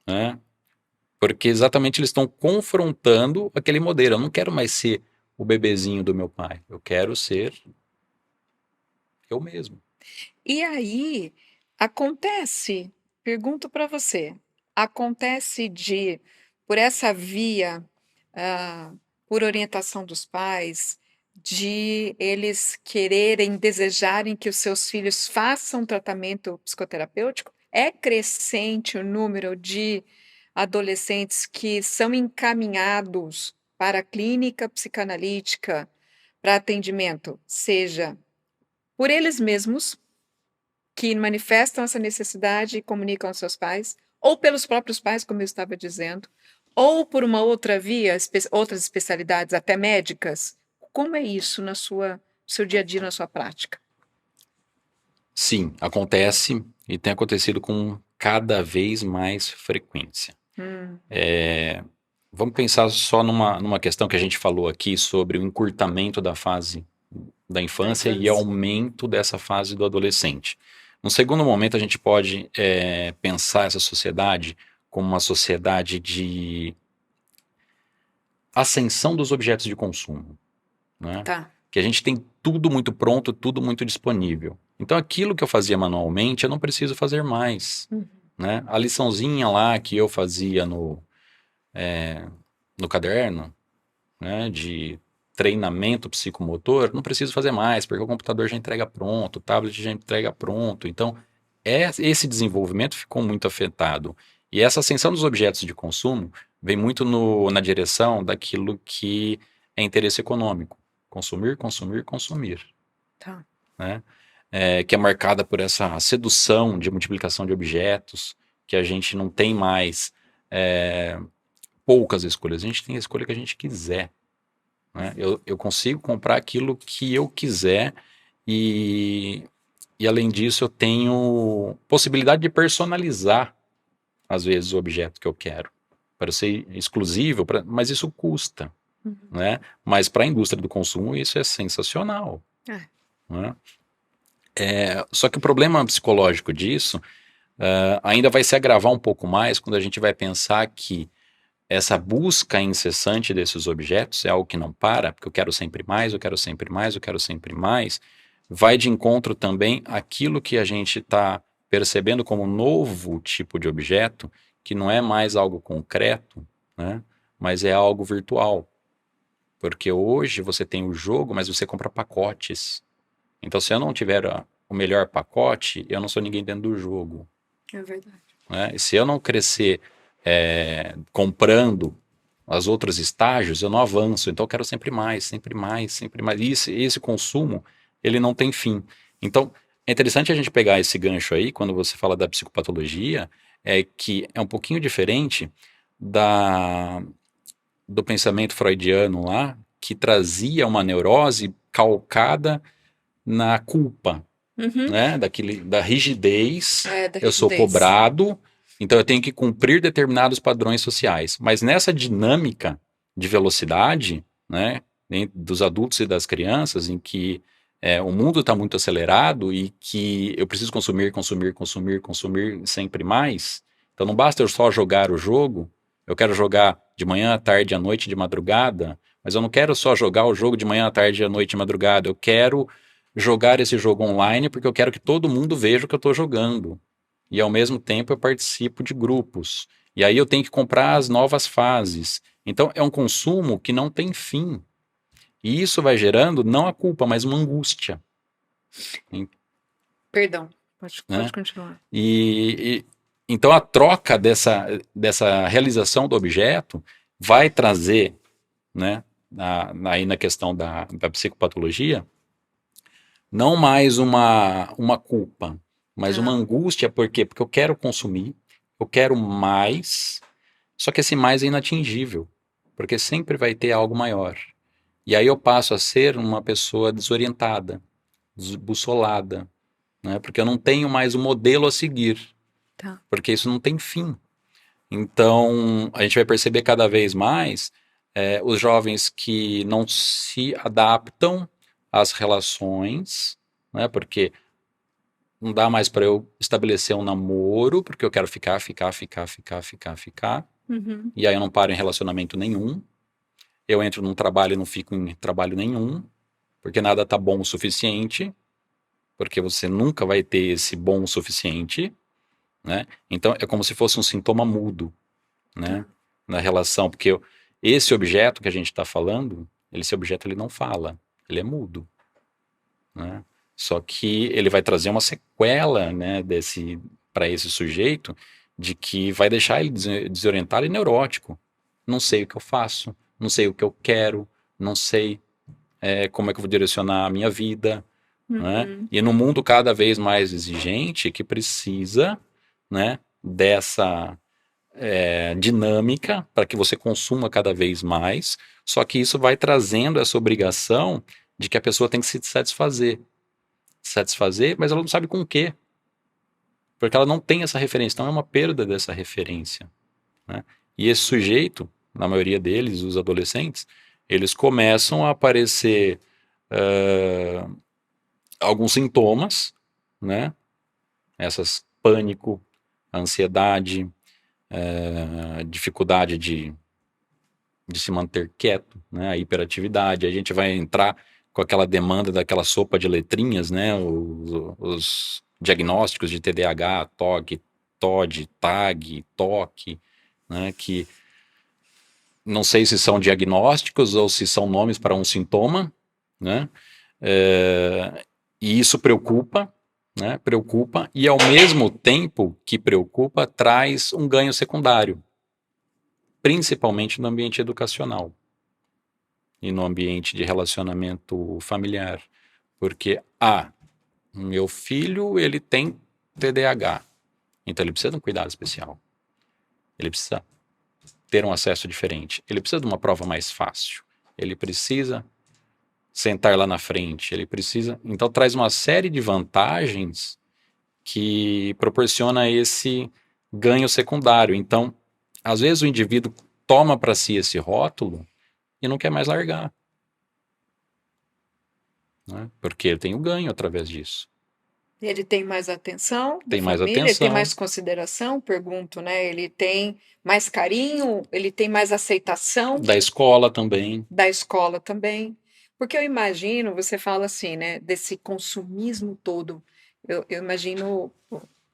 né? Porque exatamente eles estão confrontando aquele modelo. Eu não quero mais ser o bebezinho do meu pai. Eu quero ser eu mesmo. E aí acontece, pergunto para você, acontece por essa via, por orientação dos pais, de eles quererem, desejarem que os seus filhos façam tratamento psicoterapêutico? É crescente o número de adolescentes que são encaminhados para a clínica psicanalítica para atendimento, seja por eles mesmos, que manifestam essa necessidade e comunicam aos seus pais, ou pelos próprios pais, como eu estava dizendo, ou por uma outra via, outras especialidades, até médicas. Como é isso no seu dia a dia, na sua prática? Sim, acontece e tem acontecido com cada vez mais frequência. Hum, É, vamos pensar só numa questão que a gente falou aqui sobre o encurtamento da fase da da infância e infância. aumento dessa fase do adolescente. No segundo momento, a gente pode pensar essa sociedade como uma sociedade de ascensão dos objetos de consumo, né? Tá. Que a gente tem tudo muito pronto, tudo muito disponível. Então, aquilo que eu fazia manualmente, eu não preciso fazer mais, Uhum. né? A liçãozinha lá que eu fazia no caderno, né, de treinamento psicomotor, não preciso fazer mais, porque o computador já entrega pronto, o tablet já entrega pronto. Então, esse desenvolvimento ficou muito afetado. E essa ascensão dos objetos de consumo vem muito na direção daquilo que é interesse econômico. Consumir, consumir, consumir. Tá. Né? Que é marcada por essa sedução de multiplicação de objetos, que a gente não tem mais poucas escolhas, a gente tem a escolha que a gente quiser. Né? Eu consigo comprar aquilo que eu quiser e, e além disso eu tenho possibilidade de personalizar às vezes o objeto que eu quero para ser exclusivo, mas isso custa, Uhum. né? Mas para a indústria do consumo isso é sensacional, É. né? Só que o problema psicológico disso ainda vai se agravar um pouco mais quando a gente vai pensar que essa busca incessante desses objetos é algo que não para, porque eu quero sempre mais, eu quero sempre mais, eu quero sempre mais, vai de encontro também àquilo que a gente está percebendo como um novo tipo de objeto, que não é mais algo concreto, né, mas é algo virtual. Porque hoje você tem o jogo, mas você compra pacotes. Então, se eu não tiver o melhor pacote, eu não sou ninguém dentro do jogo. É verdade. Né? E se eu não crescer comprando os outros estágios, eu não avanço. Então eu quero sempre mais, sempre mais, sempre mais. E esse consumo, ele não tem fim. Então, é interessante a gente pegar esse gancho aí, quando você fala da psicopatologia, é que é um pouquinho diferente da, do pensamento freudiano lá, que trazia uma neurose calcada na culpa, Uhum. né? Da rigidez, É, da eu sou rigidez. cobrado, então eu tenho que cumprir determinados padrões sociais. Mas nessa dinâmica de velocidade, né, dos adultos e das crianças, em que o mundo está muito acelerado e que eu preciso consumir, consumir, consumir, consumir sempre mais. Então não basta eu só jogar o jogo, eu quero jogar de manhã, à tarde, à noite, de madrugada, mas eu não quero só jogar o jogo de manhã, à tarde, à noite, de madrugada, eu quero jogar esse jogo online porque eu quero que todo mundo veja o que eu estou jogando. E ao mesmo tempo eu participo de grupos. E aí eu tenho que comprar as novas fases. Então é um consumo que não tem fim. E isso vai gerando não a culpa, mas uma angústia. Perdão. Pode Né? continuar. Então a troca dessa realização do objeto vai trazer, né, aí na questão da psicopatologia, não mais uma culpa, mas uma Tá. angústia, por quê? Porque eu quero consumir, eu quero mais, só que esse mais é inatingível, porque sempre vai ter algo maior. E aí eu passo a ser uma pessoa desorientada, desbussolada, né? Porque eu não tenho mais um modelo a seguir, Tá. porque isso não tem fim. Então, a gente vai perceber cada vez mais os jovens que não se adaptam às relações, né? Porque não dá mais para eu estabelecer um namoro, porque eu quero ficar, ficar, ficar, ficar, ficar, ficar. Uhum. E aí eu não paro em relacionamento nenhum. Eu entro num trabalho e não fico em trabalho nenhum, porque nada tá bom o suficiente, porque você nunca vai ter esse bom o suficiente, né? Então é como se fosse um sintoma mudo, né? Tá. Na relação, porque esse objeto que a gente está falando, esse objeto ele não fala, ele é mudo, né? Só que ele vai trazer uma sequela, né, para esse sujeito, de que vai deixar ele desorientado e neurótico. Não sei o que eu faço, não sei o que eu quero, não sei como é que eu vou direcionar a minha vida, né? Uhum. E num mundo cada vez mais exigente, que precisa, né, dessa dinâmica para que você consuma cada vez mais, só que isso vai trazendo essa obrigação de que a pessoa tem que se satisfazer satisfazer, mas ela não sabe com o quê. Porque ela não tem essa referência, então é uma perda dessa referência, né? E esse sujeito, na maioria deles, os adolescentes, eles começam a aparecer alguns sintomas, né? Essas pânico, ansiedade, dificuldade de se manter quieto, né? A hiperatividade. A gente vai entrar com aquela demanda daquela sopa de letrinhas, né? Os diagnósticos de TDAH, TOG, TOD, TAG, TOC, né? Que não sei se são diagnósticos ou se são nomes para um sintoma, né? E isso preocupa, né? Preocupa, e ao mesmo tempo que preocupa, traz um ganho secundário, principalmente no ambiente educacional e no ambiente de relacionamento familiar. Porque, meu filho, ele tem TDAH, então ele precisa de um cuidado especial. Ele precisa ter um acesso diferente. Ele precisa de uma prova mais fácil. Ele precisa sentar lá na frente. Ele precisa... Então, traz uma série de vantagens que proporciona esse ganho secundário. Então, às vezes o indivíduo toma para si esse rótulo e não quer mais largar, né? Porque ele tem o ganho através disso. Ele tem mais atenção da Tem mais família, ele tem atenção mais consideração, pergunto, né? Ele tem mais carinho, ele tem mais aceitação da escola também. da escola também. Porque eu imagino, você fala assim, né, desse consumismo todo. Eu imagino,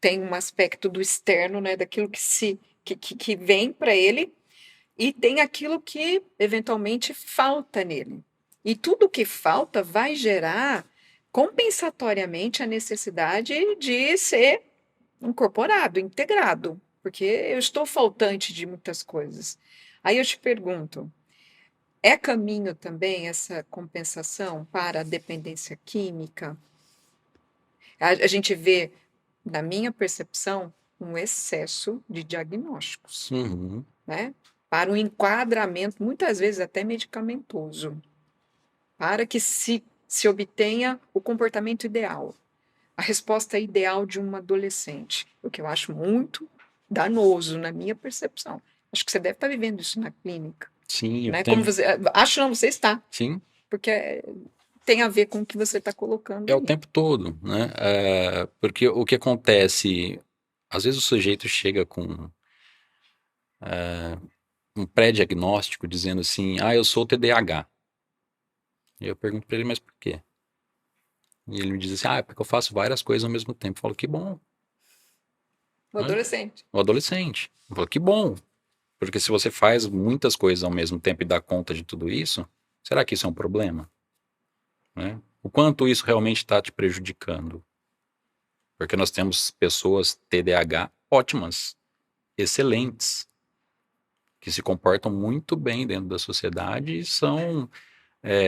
tem um aspecto do externo, né, daquilo que vem para ele, e tem aquilo que eventualmente falta nele. E tudo que falta vai gerar compensatoriamente a necessidade de ser incorporado, integrado, porque eu estou faltante de muitas coisas. Aí eu te pergunto, é caminho também essa compensação para a dependência química? A gente vê, na minha percepção, um excesso de diagnósticos, Uhum. né? Para um enquadramento, muitas vezes até medicamentoso, para que se obtenha o comportamento ideal, a resposta ideal de um adolescente, o que eu acho muito danoso na minha percepção. Acho que você deve estar vivendo isso na clínica, Sim, né? Como você, acho não, você está, sim, porque tem a ver com o que você está colocando é o aí. tempo todo, né? Porque o que acontece, às vezes o sujeito chega com um pré-diagnóstico dizendo assim, eu sou TDAH. E eu pergunto para ele, mas por quê? E ele me diz assim, é porque eu faço várias coisas ao mesmo tempo. Eu falo, que bom, O né? adolescente. O adolescente. Eu falo, que bom, porque se você faz muitas coisas ao mesmo tempo e dá conta de tudo isso, será que isso é um problema? Né? O quanto isso realmente está te prejudicando? Porque nós temos pessoas TDAH ótimas, excelentes, que se comportam muito bem dentro da sociedade e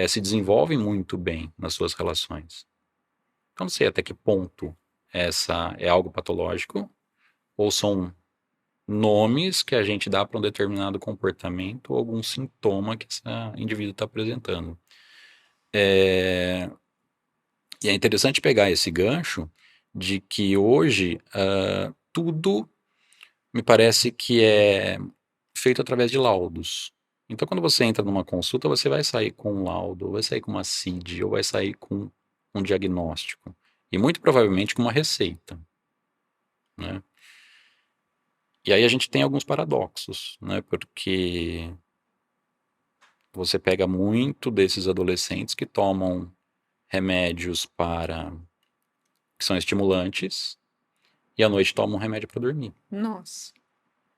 se desenvolvem muito bem nas suas relações. Então, não sei até que ponto essa é algo patológico ou são nomes que a gente dá para um determinado comportamento ou algum sintoma que esse indivíduo está apresentando. E é interessante pegar esse gancho de que hoje tudo me parece que é feito através de laudos. Então, quando você entra numa consulta, você vai sair com um laudo, ou vai sair com uma CID, ou vai sair com um diagnóstico. E muito provavelmente com uma receita, né? E aí a gente tem alguns paradoxos, né? Porque você pega muito desses adolescentes que tomam remédios que são estimulantes e à noite tomam um remédio para dormir, Nossa,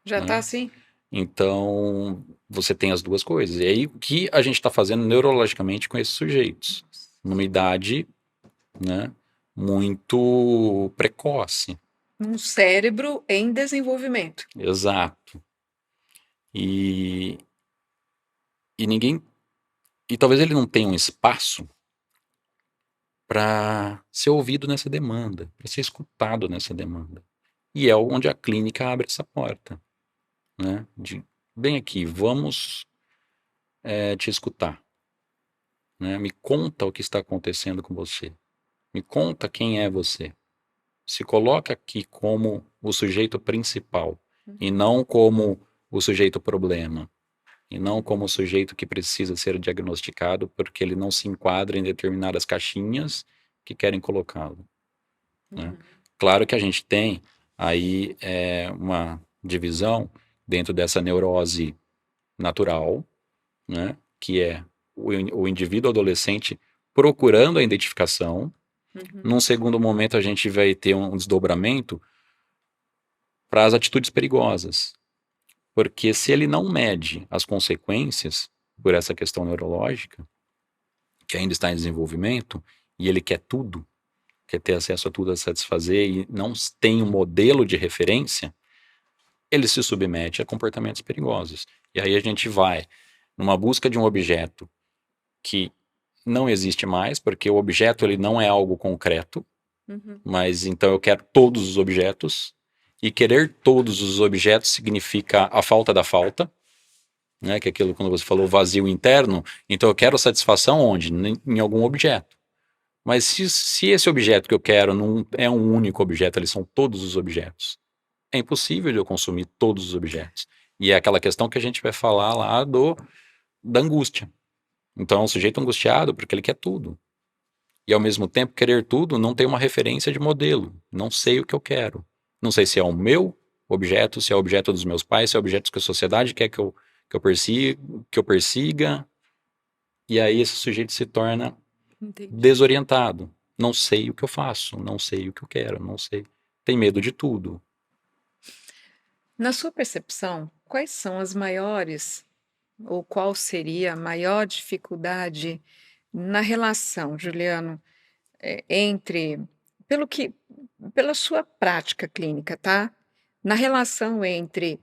já está né? assim? Então, você tem as duas coisas. E aí, o que a gente está fazendo neurologicamente com esses sujeitos? Numa idade, né, muito precoce. Um cérebro em desenvolvimento. Exato. E, e ninguém. E talvez ele não tenha um espaço para ser ouvido nessa demanda, para ser escutado nessa demanda. E é onde a clínica abre essa porta, né? Vem aqui, vamos te escutar, né? Me conta o que está acontecendo com você. Me conta quem é você. Se coloca aqui como o sujeito principal e Uhum. não como o sujeito problema. E não como o Uhum. sujeito que precisa ser diagnosticado porque ele não se enquadra em determinadas caixinhas que querem colocá-lo, né? Uhum. Claro que a gente tem aí uma divisão dentro dessa neurose natural, né? Que é o indivíduo adolescente procurando a identificação. Uhum. Num segundo momento, a gente vai ter um desdobramento para as atitudes perigosas. Porque se ele não mede as consequências por essa questão neurológica, que ainda está em desenvolvimento, e ele quer tudo, quer ter acesso a tudo a satisfazer e não tem um modelo de referência, ele se submete a comportamentos perigosos. E aí a gente vai numa busca de um objeto que não existe mais, porque o objeto ele não é algo concreto, Uhum. mas então eu quero todos os objetos, e querer todos os objetos significa a falta da falta, né? Que é aquilo quando você falou vazio interno, então eu quero satisfação onde? Em algum objeto. Mas se esse objeto que eu quero não é um único objeto, eles são todos os objetos. É impossível de eu consumir todos os objetos. E é aquela questão que a gente vai falar lá da angústia. Então é um sujeito angustiado porque ele quer tudo. E ao mesmo tempo, querer tudo não tem uma referência de modelo. Não sei o que eu quero. Não sei se é o meu objeto, se é o objeto dos meus pais, se é o objeto que a sociedade quer que eu persiga. E aí esse sujeito se torna Entendi. desorientado. Não sei o que eu faço, não sei o que eu quero, não sei. Tem medo de tudo. Na sua percepção, quais são as maiores, ou qual seria a maior dificuldade na relação, Juliano, entre, pelo que, pela sua prática clínica, tá? Na relação entre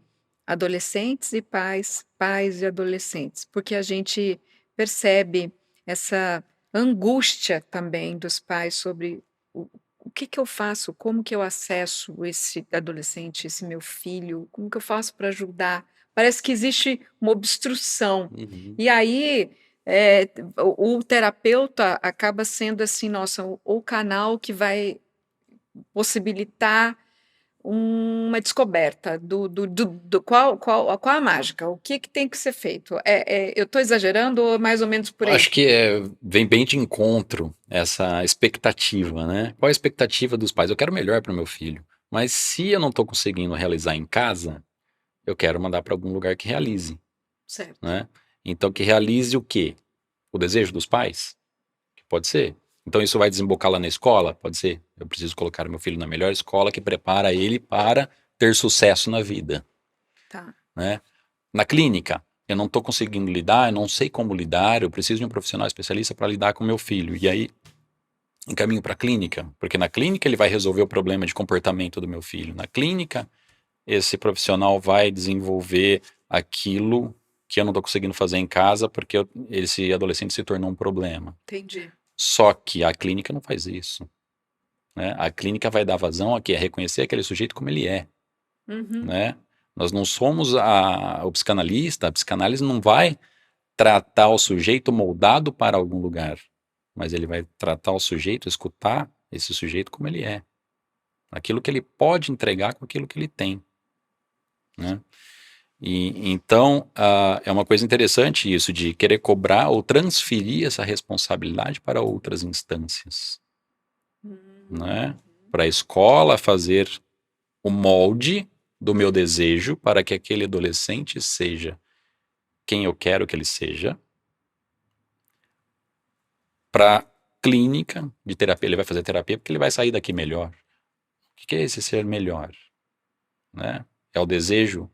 adolescentes e pais, pais e adolescentes, porque a gente percebe essa angústia também dos pais sobre o que que eu faço, como que eu acesso esse adolescente, esse meu filho, como que eu faço para ajudar? Parece que existe uma obstrução. Uhum. E aí, o terapeuta acaba sendo assim, nossa, o canal que vai possibilitar uma descoberta do qual a mágica, o que que tem que ser feito. Eu estou exagerando ou é mais ou menos por aí? Acho que vem bem de encontro essa expectativa, né? Qual a expectativa dos pais? Eu quero o melhor para o meu filho. Mas se eu não estou conseguindo realizar em casa, eu quero mandar para algum lugar que realize, Certo. né? Então, que realize o quê? O desejo dos pais? Pode ser. Então, isso vai desembocar lá na escola? Pode ser. Eu preciso colocar meu filho na melhor escola que prepara ele para ter sucesso na vida, Tá. né? Na clínica, eu não estou conseguindo lidar, eu não sei como lidar, eu preciso de um profissional especialista para lidar com meu filho. E aí, encaminho para a clínica, porque na clínica ele vai resolver o problema de comportamento do meu filho. Na clínica, esse profissional vai desenvolver aquilo que eu não estou conseguindo fazer em casa porque esse adolescente se tornou um problema. Entendi. Só que a clínica não faz isso, né? A clínica vai dar vazão aqui, a reconhecer aquele sujeito como ele é, Uhum. né? Nós não somos o psicanalista, a psicanálise não vai tratar o sujeito moldado para algum lugar, mas ele vai tratar o sujeito, escutar esse sujeito como ele é, aquilo que ele pode entregar com aquilo que ele tem, né? E então é uma coisa interessante isso de querer cobrar ou transferir essa responsabilidade para outras instâncias, né? Uhum. Para a escola fazer o molde do meu desejo para que aquele adolescente seja quem eu quero que ele seja, para clínica de terapia, ele vai fazer terapia porque ele vai sair daqui melhor. O que é esse ser melhor, né? É o desejo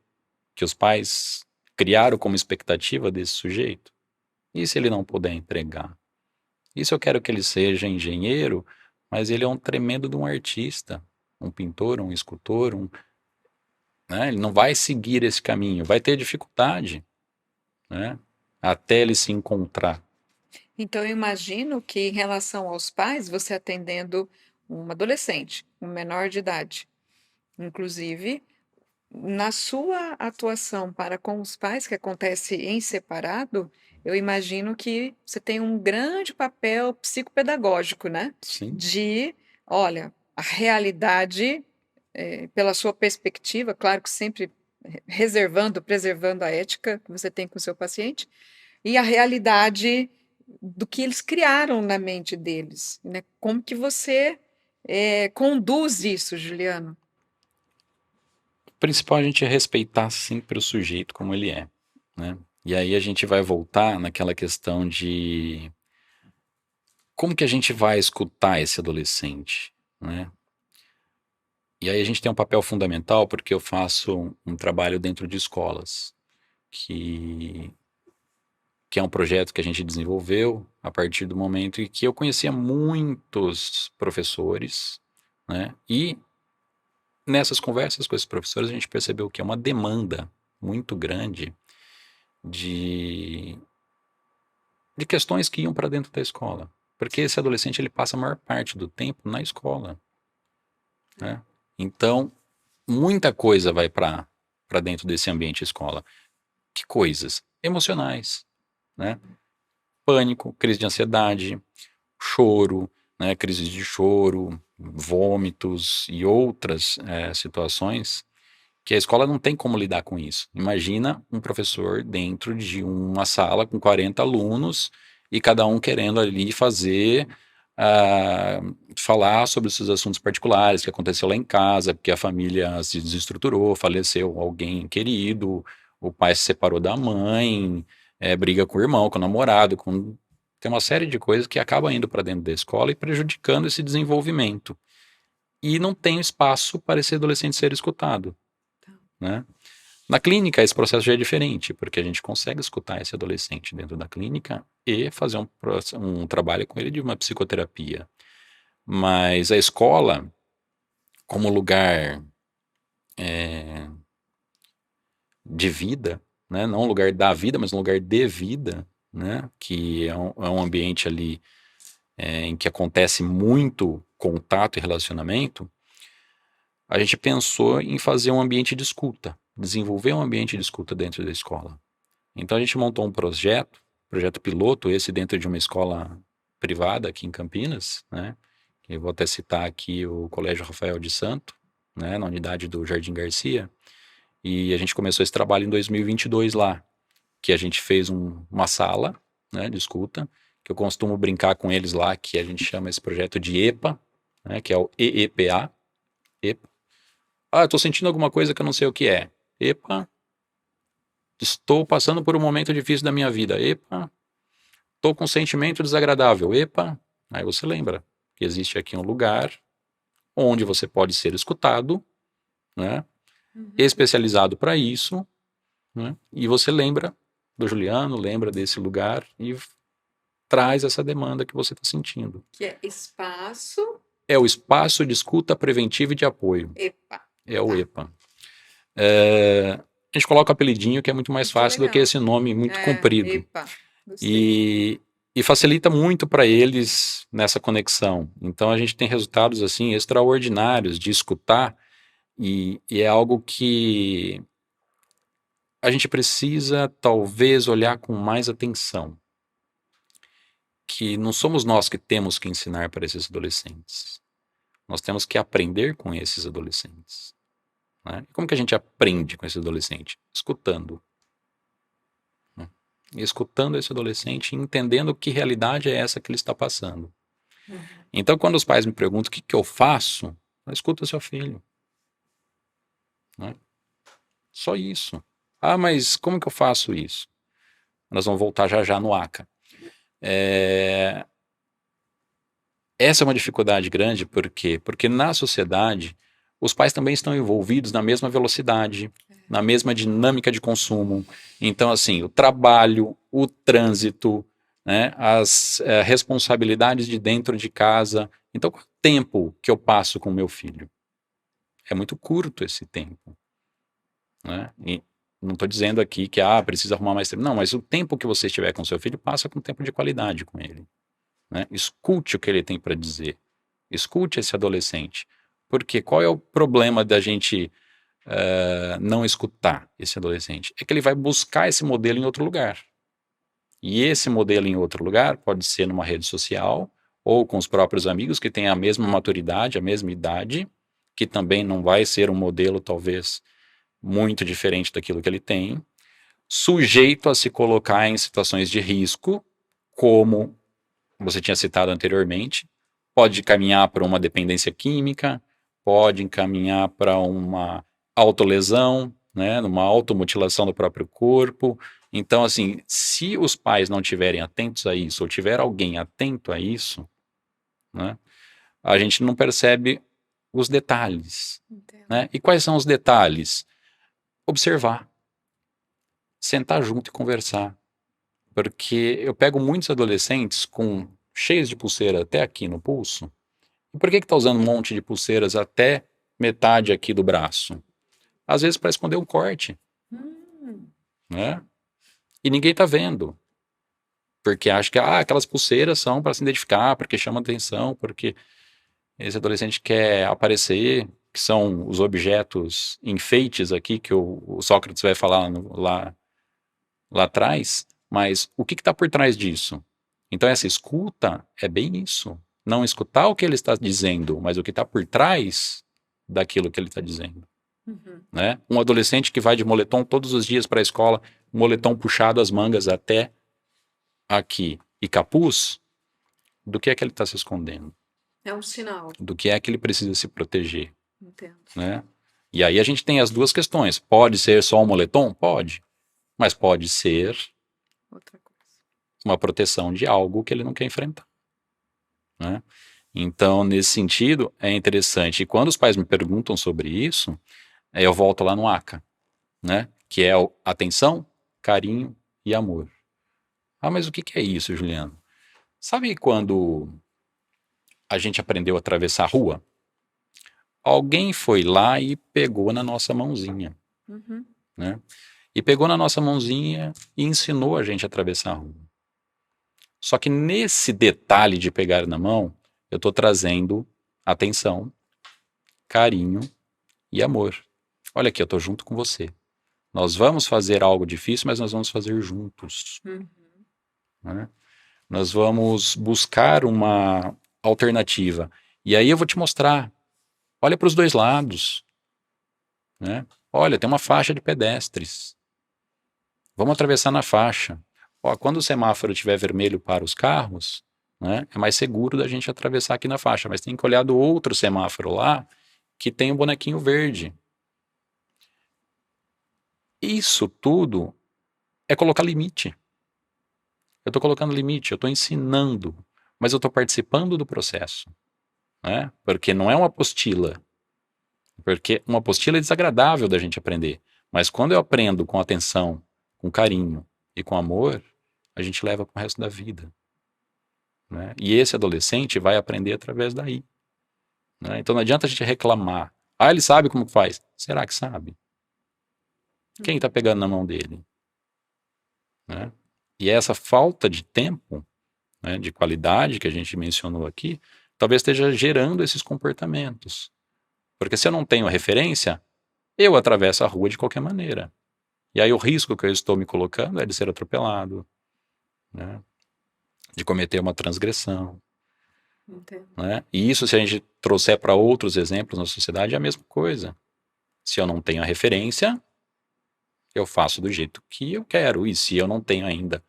que os pais criaram como expectativa desse sujeito? E se ele não puder entregar? Isso eu quero que ele seja engenheiro, mas ele é um tremendo de um artista, um pintor, um escultor, né? Ele não vai seguir esse caminho, vai ter dificuldade, né? Até ele se encontrar. Então, eu imagino que, em relação aos pais, você atendendo um adolescente, um menor de idade, inclusive, Na sua atuação para com os pais, que acontece em separado, eu imagino que você tem um grande papel psicopedagógico, né, Sim, de, olha, a realidade, pela sua perspectiva, claro que sempre reservando, preservando a ética que você tem com o seu paciente, e a realidade do que eles criaram na mente deles, né. Como que você, conduz isso, Juliano? o principal é a gente respeitar sempre o sujeito como ele é, né? E aí a gente vai voltar naquela questão de como que a gente vai escutar esse adolescente, né? E aí a gente tem um papel fundamental porque eu faço um trabalho dentro de escolas, que, que é um projeto que a gente desenvolveu a partir do momento em que eu conhecia muitos professores, né? E nessas conversas com esses professores a gente percebeu que é uma demanda muito grande de, de questões que iam para dentro da escola. Porque esse adolescente ele passa a maior parte do tempo na escola, né? Então, muita coisa vai para dentro desse ambiente escola. Que coisas? Emocionais, né? Pânico, crise de ansiedade, choro, né? Crises de choro, vômitos e outras situações que a escola não tem como lidar com isso. Imagina um professor dentro de uma sala com 40 alunos e cada um querendo ali fazer, falar sobre os seus assuntos particulares, que aconteceu lá em casa, porque a família se desestruturou, faleceu alguém querido, o pai se separou da mãe, briga com o irmão, com o namorado, tem uma série de coisas que acabam indo para dentro da escola e prejudicando esse desenvolvimento. E não tem espaço para esse adolescente ser escutado, né? Na clínica, esse processo já é diferente, porque a gente consegue escutar esse adolescente dentro da clínica e fazer um trabalho com ele de uma psicoterapia. Mas a escola, como lugar de vida, né? Não um lugar da vida, mas um lugar de vida, né? Que é um ambiente ali em que acontece muito contato e relacionamento, a gente pensou em fazer um ambiente de escuta, desenvolver um ambiente de escuta dentro da escola. Então a gente montou um projeto piloto, esse dentro de uma escola privada aqui em Campinas, né? Eu vou até citar aqui o Colégio Rafael de Santo, né? Na unidade do Jardim Garcia. E a gente começou esse trabalho em 2022 lá, que a gente fez uma sala, né, de escuta, que eu costumo brincar com eles lá, que a gente chama esse projeto de EPA, né? Que é o EEPA. EPA. Ah, eu tô sentindo alguma coisa que eu não sei o que é. EPA. Estou passando por um momento difícil da minha vida. Epa, estou com um sentimento desagradável. Epa, aí você lembra que existe aqui um lugar onde você pode ser escutado, né? Especializado para isso, né? E você lembra do Juliano, lembra desse lugar e traz essa demanda que você está sentindo. Que é espaço. É o espaço de escuta preventiva e de apoio. Epa. É o EPA. A gente coloca o apelidinho que é muito mais Muito fácil do que legal. esse nome muito comprido. Epa. Gostei. E facilita muito para eles nessa conexão. Então a gente tem resultados assim extraordinários de escutar e é algo que a gente precisa talvez olhar com mais atenção, que não somos nós que temos que ensinar para esses adolescentes. Nós temos que aprender com esses adolescentes, né? E como que a gente aprende com esse adolescente? Escutando. E escutando esse adolescente e entendendo que realidade é essa que ele está passando. Então, quando os pais me perguntam o que eu faço, eu escuto seu filho. Né? Só isso. Ah, mas como que eu faço isso? Nós vamos voltar já já no ACA. Essa é uma dificuldade grande, por quê? Porque na sociedade, os pais também estão envolvidos na mesma velocidade, na mesma dinâmica de consumo. Então, assim, o trabalho, o trânsito, né, as responsabilidades de dentro de casa. Então, qual é o tempo que eu passo com o meu filho? É muito curto esse tempo. Né? E não estou dizendo aqui que precisa arrumar mais tempo. Não, mas o tempo que você estiver com seu filho, passa com tempo de qualidade com ele. Né? Escute o que ele tem para dizer. Escute esse adolescente. Porque qual é o problema da gente não escutar esse adolescente? É que ele vai buscar esse modelo em outro lugar. E esse modelo em outro lugar pode ser numa rede social ou com os próprios amigos que têm a mesma maturidade, a mesma idade, que também não vai ser um modelo talvez muito diferente daquilo que ele tem, sujeito a se colocar em situações de risco, como você tinha citado anteriormente, pode caminhar para uma dependência química, pode encaminhar para uma autolesão, né, numa automutilação do próprio corpo. Então, assim, se os pais não estiverem atentos a isso, ou tiver alguém atento a isso, né, a gente não percebe os detalhes. Entendo. Né? E quais são os detalhes? Observar, sentar junto e conversar. Porque eu pego muitos adolescentes cheios de pulseira até aqui no pulso. E por que está usando um monte de pulseiras até metade aqui do braço? Às vezes para esconder um corte, Hum, né? E ninguém está vendo. Porque acha que aquelas pulseiras são para se identificar, porque chama atenção, porque esse adolescente quer aparecer, que são os objetos enfeites aqui que o Sócrates vai falar lá atrás. Mas o que está por trás disso? Então essa escuta é bem isso. Não escutar o que ele está dizendo, mas o que está por trás daquilo que ele está dizendo. uhum. Né? Um adolescente que vai de moletom todos os dias para a escola, moletom puxado as mangas até aqui e capuz, do que é que ele está se escondendo? É um sinal. Do que é que ele precisa se proteger? Entendo. Né? E aí a gente tem as duas questões. Pode ser só um moletom? Pode. Mas pode ser Outra coisa. uma proteção de algo que ele não quer enfrentar. Né? Então, nesse sentido, é interessante. E quando os pais me perguntam sobre isso, eu volto lá no ACA, né? Que é atenção, carinho e amor. Ah, mas o que é isso, Juliano? Sabe quando a gente aprendeu a atravessar a rua? Alguém foi lá e pegou na nossa mãozinha, Uhum. né? E pegou na nossa mãozinha e ensinou a gente a atravessar a rua. Só que nesse detalhe de pegar na mão, eu estou trazendo atenção, carinho e amor. Olha aqui, eu estou junto com você. Nós vamos fazer algo difícil, mas nós vamos fazer juntos. Uhum. Né? Nós vamos buscar uma alternativa. E aí eu vou te mostrar. Olha para os dois lados. Né? Olha, tem uma faixa de pedestres. Vamos atravessar na faixa. Ó, quando o semáforo estiver vermelho para os carros, né, é mais seguro da gente atravessar aqui na faixa. Mas tem que olhar do outro semáforo lá, que tem um bonequinho verde. Isso tudo é colocar limite. Eu estou colocando limite, eu estou ensinando, mas eu estou participando do processo. Né? Porque não é uma apostila. Porque uma apostila é desagradável da gente aprender. Mas quando eu aprendo com atenção, com carinho e com amor, a gente leva para o resto da vida. Né? E esse adolescente vai aprender através daí. Né? Então não adianta a gente reclamar. Ah, ele sabe como faz. Será que sabe? Quem está pegando na mão dele? Né? E essa falta de tempo, né, de qualidade que a gente mencionou aqui, talvez esteja gerando esses comportamentos. Porque se eu não tenho referência, eu atravesso a rua de qualquer maneira. E aí o risco que eu estou me colocando é de ser atropelado, né? De cometer uma transgressão. Entendo. Né? E isso, se a gente trouxer para outros exemplos na sociedade, é a mesma coisa. Se eu não tenho a referência, eu faço do jeito que eu quero. E se eu não tenho ainda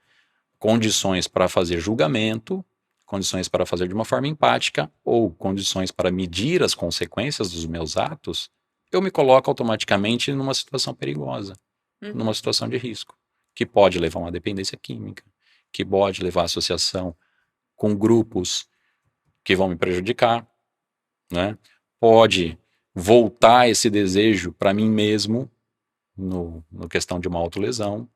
condições para fazer julgamento, condições para fazer de uma forma empática, ou condições para medir as consequências dos meus atos, eu me coloco automaticamente numa situação perigosa, numa situação de risco, que pode levar a uma dependência química, que pode levar a associação com grupos que vão me prejudicar, né? Pode voltar esse desejo para mim mesmo no questão de uma autolesão.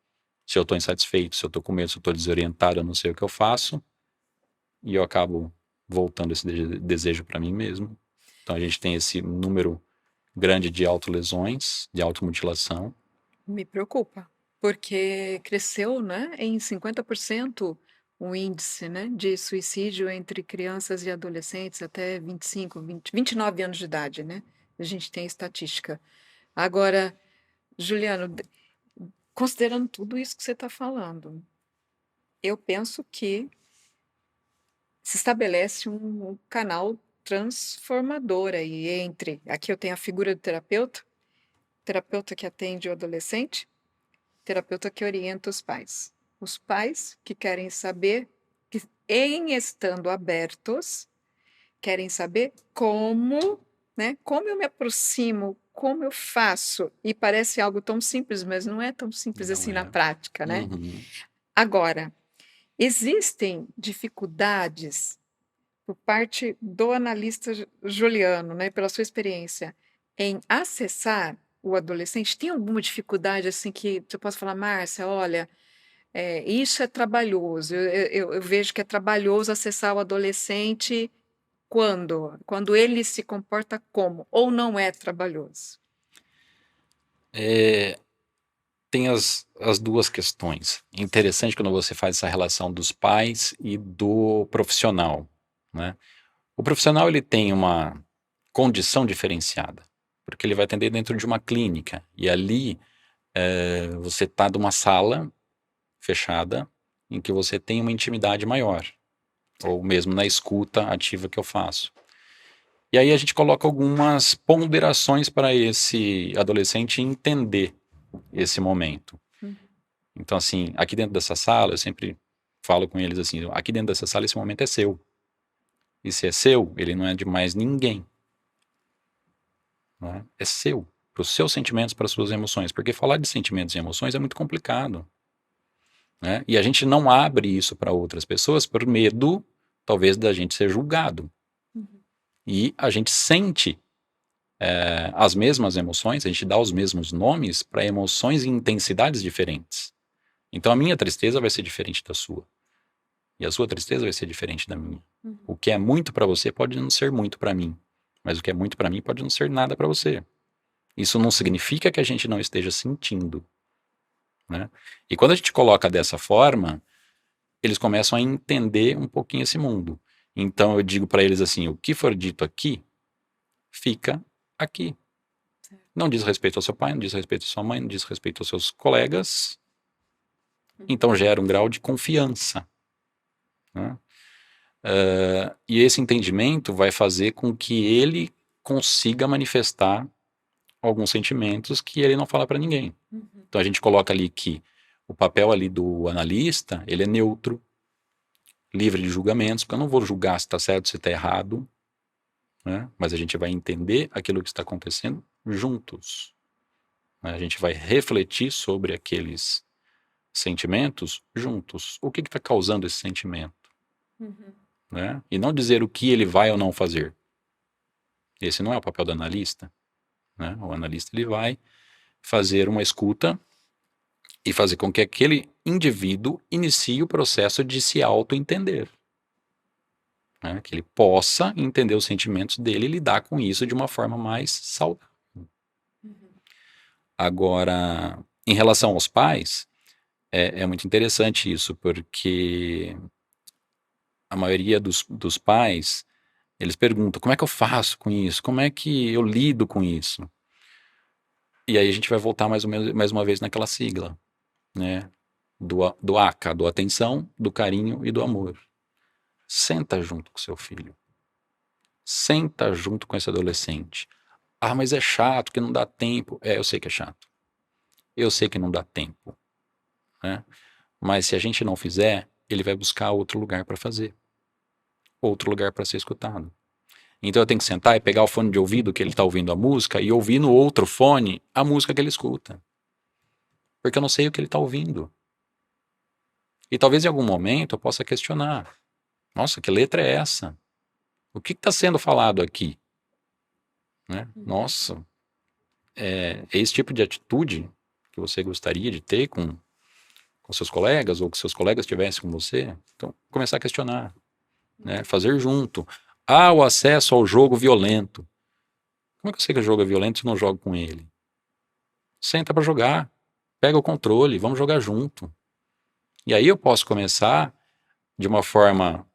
Se eu estou insatisfeito, se eu estou com medo, se eu estou desorientado, eu não sei o que eu faço, e eu acabo voltando esse desejo para mim mesmo. Então a gente tem esse número grande de autolesões, de automutilação. Me preocupa, porque cresceu, né, em 50% o índice, né, de suicídio entre crianças e adolescentes até 25, 20, 29 anos de idade, né? A gente tem estatística. Agora, Juliano, considerando tudo isso que você está falando, eu penso que se estabelece um canal transformador aí entre. Aqui eu tenho a figura do terapeuta que atende o adolescente, terapeuta que orienta os pais. Os pais que querem saber, que em estando abertos, querem saber como, né? Como eu me aproximo, como eu faço. E parece algo tão simples, mas não é tão simples Não assim na é. prática, né? Uhum. Agora, existem dificuldades por parte do analista Juliano, né, pela sua experiência, em acessar o adolescente? Tem alguma dificuldade assim que você possa falar, Márcia, olha, isso é trabalhoso. Eu vejo que é trabalhoso acessar o adolescente quando ele se comporta como, ou não é trabalhoso? Tem as duas questões. Interessante quando você faz essa relação dos pais e do profissional, né? O profissional ele tem uma condição diferenciada, porque ele vai atender dentro de uma clínica e ali você está numa sala fechada em que você tem uma intimidade maior, ou mesmo na escuta ativa que eu faço. E aí a gente coloca algumas ponderações para esse adolescente entender esse momento. Uhum. Então, assim, aqui dentro dessa sala, eu sempre falo com eles assim: aqui dentro dessa sala, esse momento é seu. E se é seu, ele não é de mais ninguém. Né? É seu. Para os seus sentimentos, para as suas emoções. Porque falar de sentimentos e emoções é muito complicado. Né? E a gente não abre isso para outras pessoas por medo, talvez, da gente ser julgado. Uhum. E a gente sente as mesmas emoções, a gente dá os mesmos nomes para emoções e intensidades diferentes. Então a minha tristeza vai ser diferente da sua. E a sua tristeza vai ser diferente da minha. Uhum. O que é muito para você pode não ser muito para mim. Mas o que é muito para mim pode não ser nada para você. Isso não significa que a gente não esteja sentindo. Né? E quando a gente coloca dessa forma, eles começam a entender um pouquinho esse mundo. Então eu digo para eles assim: o que for dito aqui, fica aqui. Não diz respeito ao seu pai, não diz respeito à sua mãe, não diz respeito aos seus colegas. Então gera um grau de confiança. Né? E esse entendimento vai fazer com que ele consiga manifestar alguns sentimentos que ele não fala para ninguém. Uhum. Então a gente coloca ali que o papel ali do analista, ele é neutro, livre de julgamentos, porque eu não vou julgar se está certo, se está errado, né? Mas a gente vai entender aquilo que está acontecendo juntos. Né? A gente vai refletir sobre aqueles sentimentos juntos. O que está causando esse sentimento? Uhum. Né? E não dizer o que ele vai ou não fazer. Esse não é o papel do analista. Né? O analista ele vai fazer uma escuta e fazer com que aquele indivíduo inicie o processo de se auto-entender. Né? Que ele possa entender os sentimentos dele e lidar com isso de uma forma mais saudável. Uhum. Agora, em relação aos pais, é muito interessante isso, porque a maioria dos pais, eles perguntam, como é que eu faço com isso? Como é que eu lido com isso? E aí a gente vai voltar mais uma vez naquela sigla, né? Do ACA, do atenção, do carinho e do amor. Senta junto com seu filho. Senta junto com esse adolescente. Ah, mas é chato, que não dá tempo. Eu sei que é chato. Eu sei que não dá tempo. Né? Mas se a gente não fizer, ele vai buscar outro lugar para fazer. Outro lugar para ser escutado. Então eu tenho que sentar e pegar o fone de ouvido que ele está ouvindo a música e ouvir no outro fone a música que ele escuta. Porque eu não sei o que ele está ouvindo. E talvez em algum momento eu possa questionar. Nossa, que letra é essa? O que está sendo falado aqui? Né? Nossa, é esse tipo de atitude que você gostaria de ter com seus colegas ou que seus colegas tivessem com você? Então, começar a questionar. Né? Fazer junto. O acesso ao jogo violento. Como é que eu sei que o jogo é violento se eu não jogo com ele? Senta para jogar. Pega o controle, vamos jogar junto. E aí eu posso começar de uma forma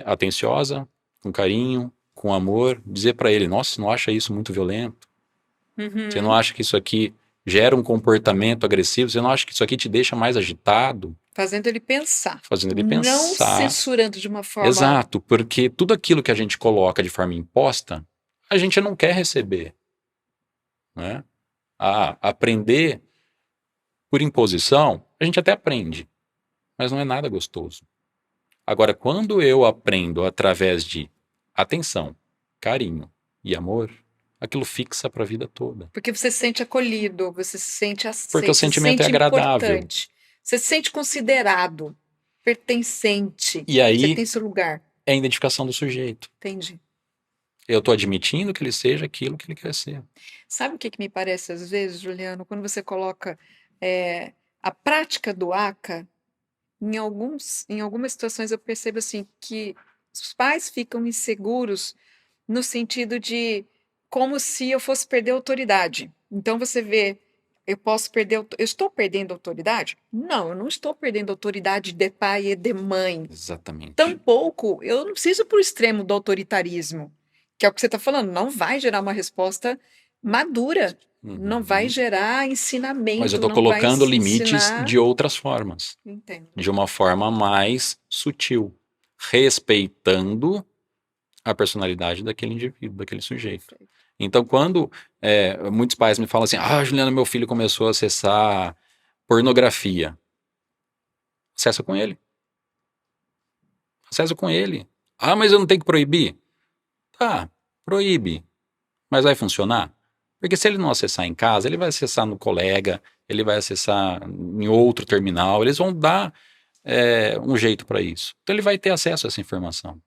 atenciosa, com carinho, com amor, dizer para ele, nossa, não acha isso muito violento? Você não Uhum. acha que isso aqui gera um comportamento agressivo? Você não acha que isso aqui te deixa mais agitado? Fazendo ele pensar, Fazendo ele não pensar. censurando de uma forma. Exato, porque tudo aquilo que a gente coloca de forma imposta, a gente não quer receber, né? Aprender por imposição, a gente até aprende, mas não é nada gostoso. Agora, quando eu aprendo através de atenção, carinho e amor, aquilo fixa para a vida toda. Porque você se sente acolhido, você se sente Porque o aceito, você se sentimento é sente agradável. importante, você se sente considerado, pertencente, E você aí tem seu lugar. é a identificação do sujeito. Entendi. Eu estou admitindo que ele seja aquilo que ele quer ser. Sabe o que que me parece às vezes, Juliano, quando você coloca, a prática do ACA, em algumas situações eu percebo, assim, que os pais ficam inseguros no sentido de como se eu fosse perder a autoridade. Então você vê, eu estou perdendo a autoridade? Não, eu não estou perdendo a autoridade de pai e de mãe. Exatamente. Tampouco, eu não preciso ir para o extremo do autoritarismo, que é o que você está falando, não vai gerar uma resposta madura, não vai Uhum. gerar Mas eu ensinamento, estou não vai colocando limites ensinar. de outras formas, Entendo. de uma forma mais sutil, respeitando a personalidade daquele indivíduo, daquele sujeito. Perfeito. Então, quando muitos pais me falam assim, Juliana, meu filho começou a acessar pornografia, acessa com ele. Acessa com ele. Mas eu não tenho que proibir? Tá, proíbe. Mas vai funcionar? Porque se ele não acessar em casa, ele vai acessar no colega, ele vai acessar em outro terminal, eles vão dar um jeito para isso. Então ele vai ter acesso a essa informação.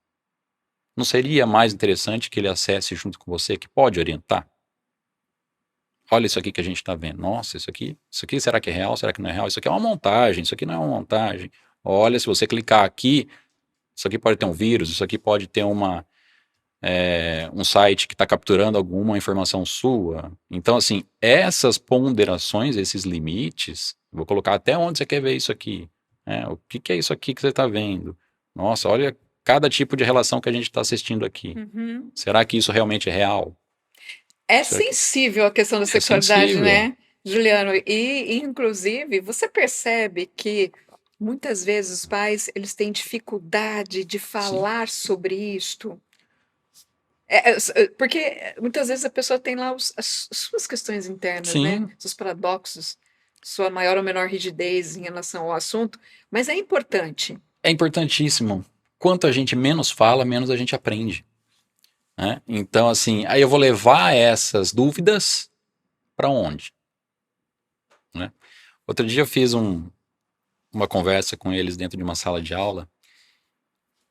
Não seria mais interessante que ele acesse junto com você, que pode orientar? Olha isso aqui que a gente está vendo. Nossa, isso aqui será que é real? Será que não é real? Isso aqui é uma montagem, isso aqui não é uma montagem. Olha, se você clicar aqui, isso aqui pode ter um vírus, isso aqui pode ter um site que está capturando alguma informação sua. Então, assim, essas ponderações, esses limites, vou colocar até onde você quer ver isso aqui. O que é isso aqui que você está vendo? Nossa, olha cada tipo de relação que a gente está assistindo aqui. Uhum. Será que isso realmente é real? É Será que sensível a questão da é sexualidade, sensível? né, Juliano? E inclusive, você percebe que muitas vezes os pais, eles têm dificuldade de Sim. falar sobre isto. Porque muitas vezes a pessoa tem lá as suas questões internas, né, Sim, seus paradoxos, sua maior ou menor rigidez em relação ao assunto, mas é importante. é importantíssimo. Quanto a gente menos fala, menos a gente aprende. Né? Então, assim, aí eu vou levar essas dúvidas para onde? Né? Outro dia eu fiz uma conversa com eles dentro de uma sala de aula,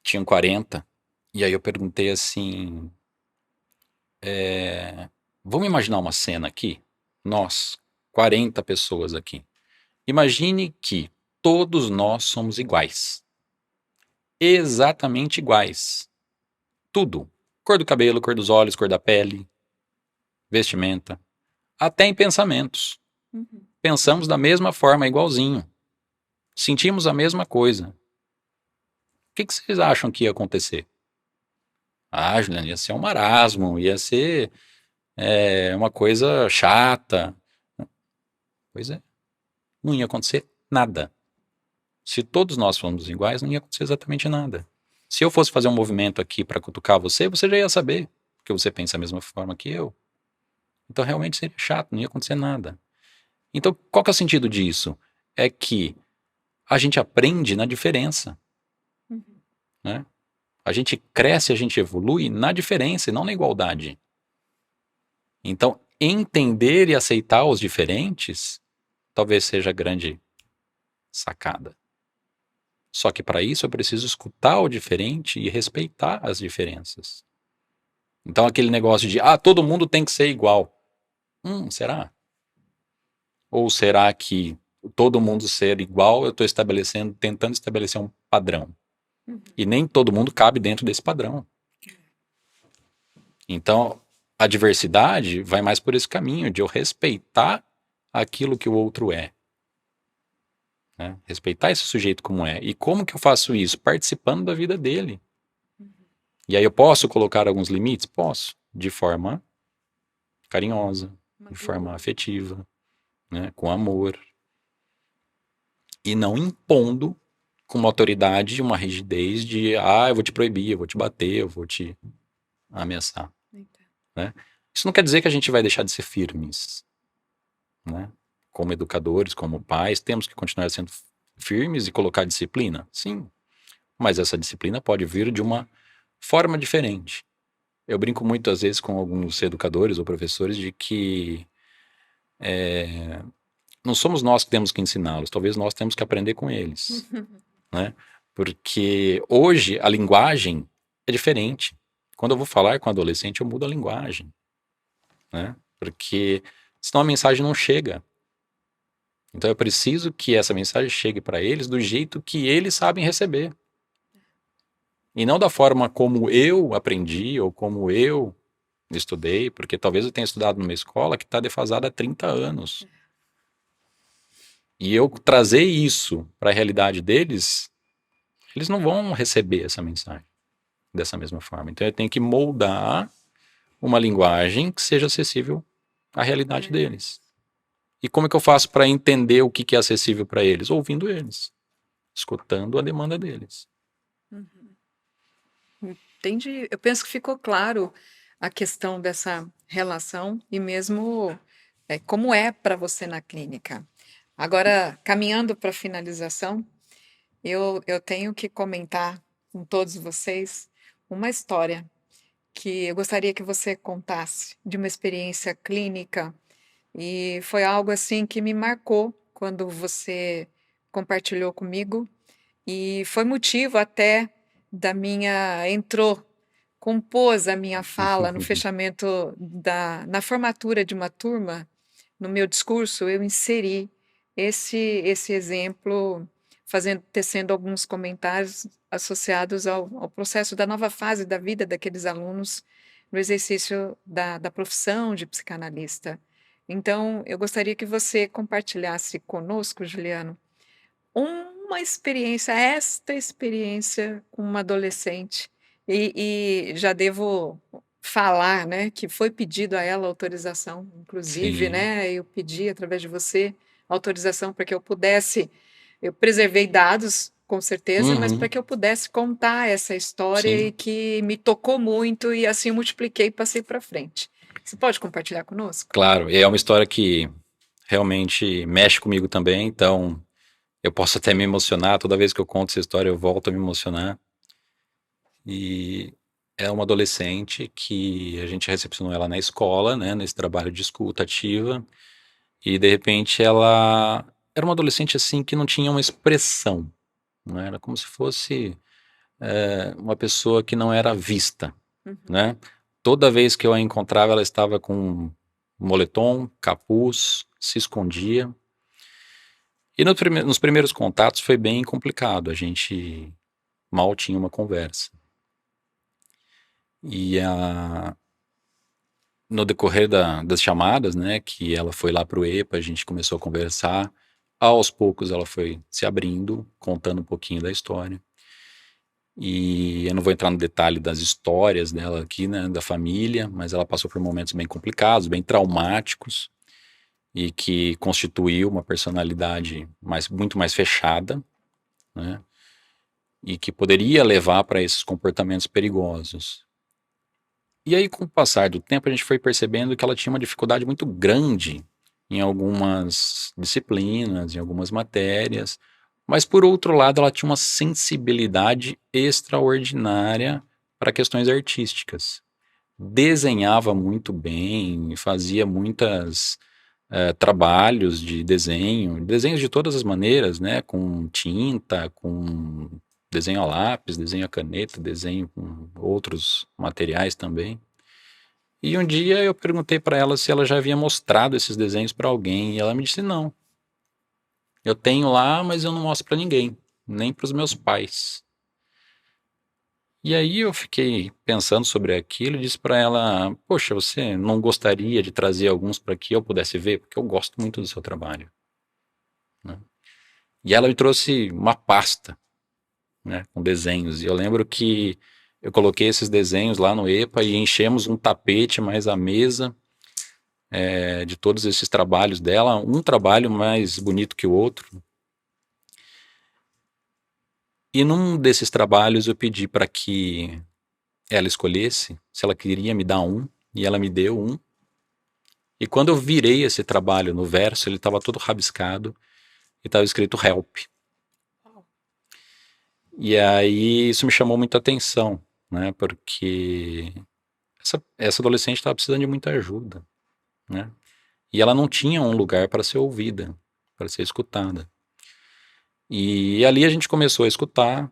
tinham 40, e aí eu perguntei assim, vamos imaginar uma cena aqui? Nós, 40 pessoas aqui. Imagine que todos nós somos iguais. Exatamente iguais. Tudo. Cor do cabelo, cor dos olhos, cor da pele, vestimenta. Até em pensamentos. Uhum. Pensamos da mesma forma, igualzinho. Sentimos a mesma coisa. O que vocês acham que ia acontecer? Juliana, ia ser um marasmo, ia ser uma coisa chata. Pois é, não ia acontecer nada. Se todos nós fôssemos iguais, não ia acontecer exatamente nada. Se eu fosse fazer um movimento aqui para cutucar você, você já ia saber, porque você pensa da mesma forma que eu. Então realmente seria chato, não ia acontecer nada. Então qual que é o sentido disso? É que a gente aprende na diferença, Uhum. né? A gente cresce, a gente evolui na diferença e não na igualdade. Então, entender e aceitar os diferentes talvez seja a grande sacada. Só que para isso eu preciso escutar o diferente e respeitar as diferenças. Então, aquele negócio de, todo mundo tem que ser igual. Será? Ou será que todo mundo ser igual, eu estou tentando estabelecer um padrão? Uhum. E nem todo mundo cabe dentro desse padrão. Então, a diversidade vai mais por esse caminho de eu respeitar aquilo que o outro é. Né? Respeitar esse sujeito como é. E como que eu faço isso? Participando da vida dele. Uhum. E aí eu posso colocar alguns limites? Posso. De forma carinhosa, Uma de forma dúvida. afetiva, né, com amor, e não impondo com uma autoridade, uma rigidez de, eu vou te proibir, eu vou te bater, eu vou te ameaçar, Entendo. né? Isso não quer dizer que a gente vai deixar de ser firmes, né? Como educadores, como pais, temos que continuar sendo firmes e colocar disciplina? Sim, mas essa disciplina pode vir de uma forma diferente. Eu brinco muito às vezes com alguns educadores ou professores de que não somos nós que temos que ensiná-los, talvez nós temos que aprender com eles, né? Porque hoje a linguagem é diferente. Quando eu vou falar com adolescente, eu mudo a linguagem, né? Porque senão a mensagem não chega. Então eu preciso que essa mensagem chegue para eles do jeito que eles sabem receber. E não da forma como eu aprendi ou como eu estudei, porque talvez eu tenha estudado numa escola que está defasada há 30 anos. E eu trazer isso para a realidade deles, eles não vão receber essa mensagem dessa mesma forma. Então eu tenho que moldar uma linguagem que seja acessível à realidade É. deles. E como é que eu faço para entender o que é acessível para eles? Ouvindo eles, escutando a demanda deles. Uhum. Entendi. Eu penso que ficou claro a questão dessa relação e mesmo como é para você na clínica. Agora, caminhando para a finalização, eu tenho que comentar com todos vocês uma história que eu gostaria que você contasse de uma experiência clínica e foi algo assim que me marcou quando você compartilhou comigo e foi motivo até da minha entrou, compôs a minha fala no fechamento na formatura de uma turma, no meu discurso, eu inseri esse exemplo, tecendo alguns comentários associados ao processo da nova fase da vida daqueles alunos no exercício da profissão de psicanalista. Então, eu gostaria que você compartilhasse conosco, Juliano, uma experiência, esta experiência com uma adolescente, e já devo falar, né, que foi pedido a ela autorização, inclusive, Sim. né, eu pedi através de você autorização para que eu preservei dados, com certeza, mas para Uhum. que eu pudesse contar essa história e Sim, que me tocou muito e assim multipliquei e passei para frente. Você pode compartilhar conosco? claro. E é uma história que realmente mexe comigo também, então eu posso até me emocionar. Toda vez que eu conto essa história, eu volto a me emocionar. E é uma adolescente que a gente recepcionou ela na escola, né, nesse trabalho de escuta ativa, e de repente ela era uma adolescente assim que não tinha uma expressão, né? Era como se fosse uma pessoa que não era vista, Uhum. né? Toda vez que eu a encontrava, ela estava com moletom, capuz, se escondia. E nos primeiros contatos foi bem complicado, a gente mal tinha uma conversa. E no decorrer das chamadas, né, que ela foi lá pro EPA, a gente começou a conversar. Aos poucos ela foi se abrindo, contando um pouquinho da história. E eu não vou entrar no detalhe das histórias dela aqui, né, da família, mas ela passou por momentos bem complicados, bem traumáticos, e que constituiu uma personalidade muito mais fechada, né, e que poderia levar para esses comportamentos perigosos. E aí, com o passar do tempo, a gente foi percebendo que ela tinha uma dificuldade muito grande em algumas disciplinas, em algumas matérias, mas por outro lado, ela tinha uma sensibilidade extraordinária para questões artísticas. Desenhava muito bem, fazia muitos trabalhos de desenho, desenhos de todas as maneiras, né? Com tinta, com desenho a lápis, desenho a caneta, desenho com outros materiais também. E um dia eu perguntei para ela se ela já havia mostrado esses desenhos para alguém, e ela me disse não. Eu tenho lá, mas eu não mostro para ninguém, nem para os meus pais. E aí eu fiquei pensando sobre aquilo e disse para ela: "Poxa, você não gostaria de trazer alguns para que eu pudesse ver, porque eu gosto muito do seu trabalho", né? E ela me trouxe uma pasta, né, com desenhos. E eu lembro que eu coloquei esses desenhos lá no EPA e enchemos um tapete mais a mesa. de todos esses trabalhos dela, um trabalho mais bonito que o outro. E num desses trabalhos eu pedi para que ela escolhesse se ela queria me dar um, e ela me deu um. E quando eu virei esse trabalho no verso, ele estava todo rabiscado e estava escrito help. E aí isso me chamou muita atenção, né? Porque essa adolescente estava precisando de muita ajuda, né? E ela não tinha um lugar para ser ouvida, para ser escutada. E ali a gente começou a escutar,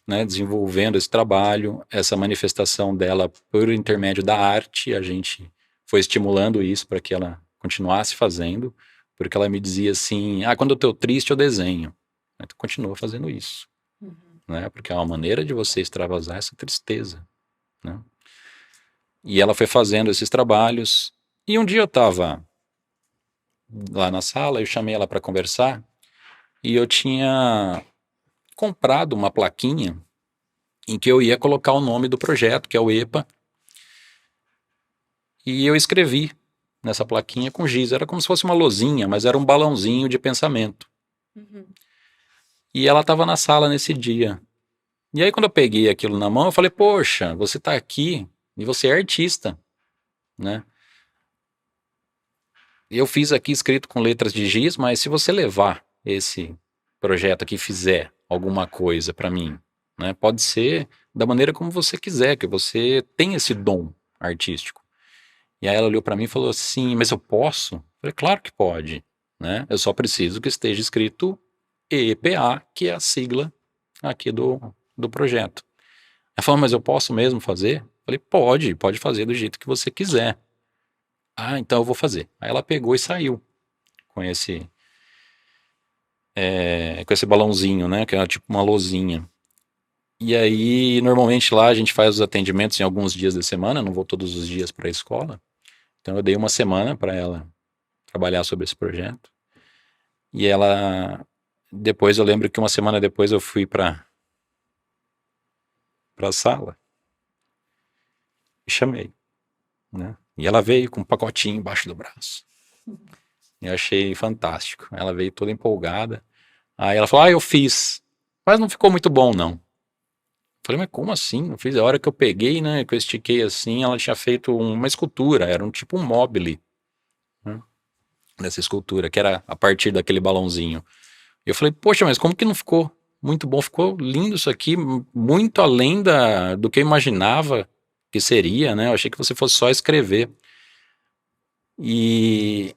né, desenvolvendo esse trabalho, essa manifestação dela por intermédio da arte, a gente foi estimulando isso para que ela continuasse fazendo, porque ela me dizia assim, quando eu estou triste eu desenho. Então continua fazendo isso, né, porque é uma maneira de você extravasar essa tristeza, né. E ela foi fazendo esses trabalhos, e um dia eu estava lá na sala, eu chamei ela para conversar, e eu tinha comprado uma plaquinha em que eu ia colocar o nome do projeto, que é o EPA, e eu escrevi nessa plaquinha com giz. Era como se fosse uma lousinha, mas era um balãozinho de pensamento. E ela estava na sala nesse dia. E aí quando eu peguei aquilo na mão, eu falei, poxa, você está aqui e você é artista, né? Eu fiz aqui escrito com letras de giz, mas se você levar esse projeto aqui e fizer alguma coisa para mim, né, pode ser da maneira como você quiser, que você tem esse dom artístico. E aí ela olhou para mim e falou assim, mas eu posso? Eu falei, claro que pode, né? Eu só preciso que esteja escrito EPA, que é a sigla aqui do projeto. Ela falou, mas eu posso mesmo fazer? Eu falei, pode fazer do jeito que você quiser. Então eu vou fazer. Aí ela pegou e saiu com esse balãozinho, né? Que é tipo uma lousinha. E aí, normalmente lá a gente faz os atendimentos em alguns dias da semana, não vou todos os dias para a escola. Então eu dei uma semana para ela trabalhar sobre esse projeto. E ela, depois eu lembro que uma semana depois eu fui para a sala e chamei, né? E ela veio com um pacotinho embaixo do braço. E eu achei fantástico. Ela veio toda empolgada. Aí ela falou, eu fiz, mas não ficou muito bom não. Eu falei, mas como assim? Não fiz. A hora que eu peguei, né, que eu estiquei assim, ela tinha feito uma escultura, era um tipo um mobile, né, dessa escultura, que era a partir daquele balãozinho. Eu falei, poxa, mas como que não ficou muito bom? Ficou lindo isso aqui, muito além do que eu imaginava que seria, né? Eu achei que você fosse só escrever. E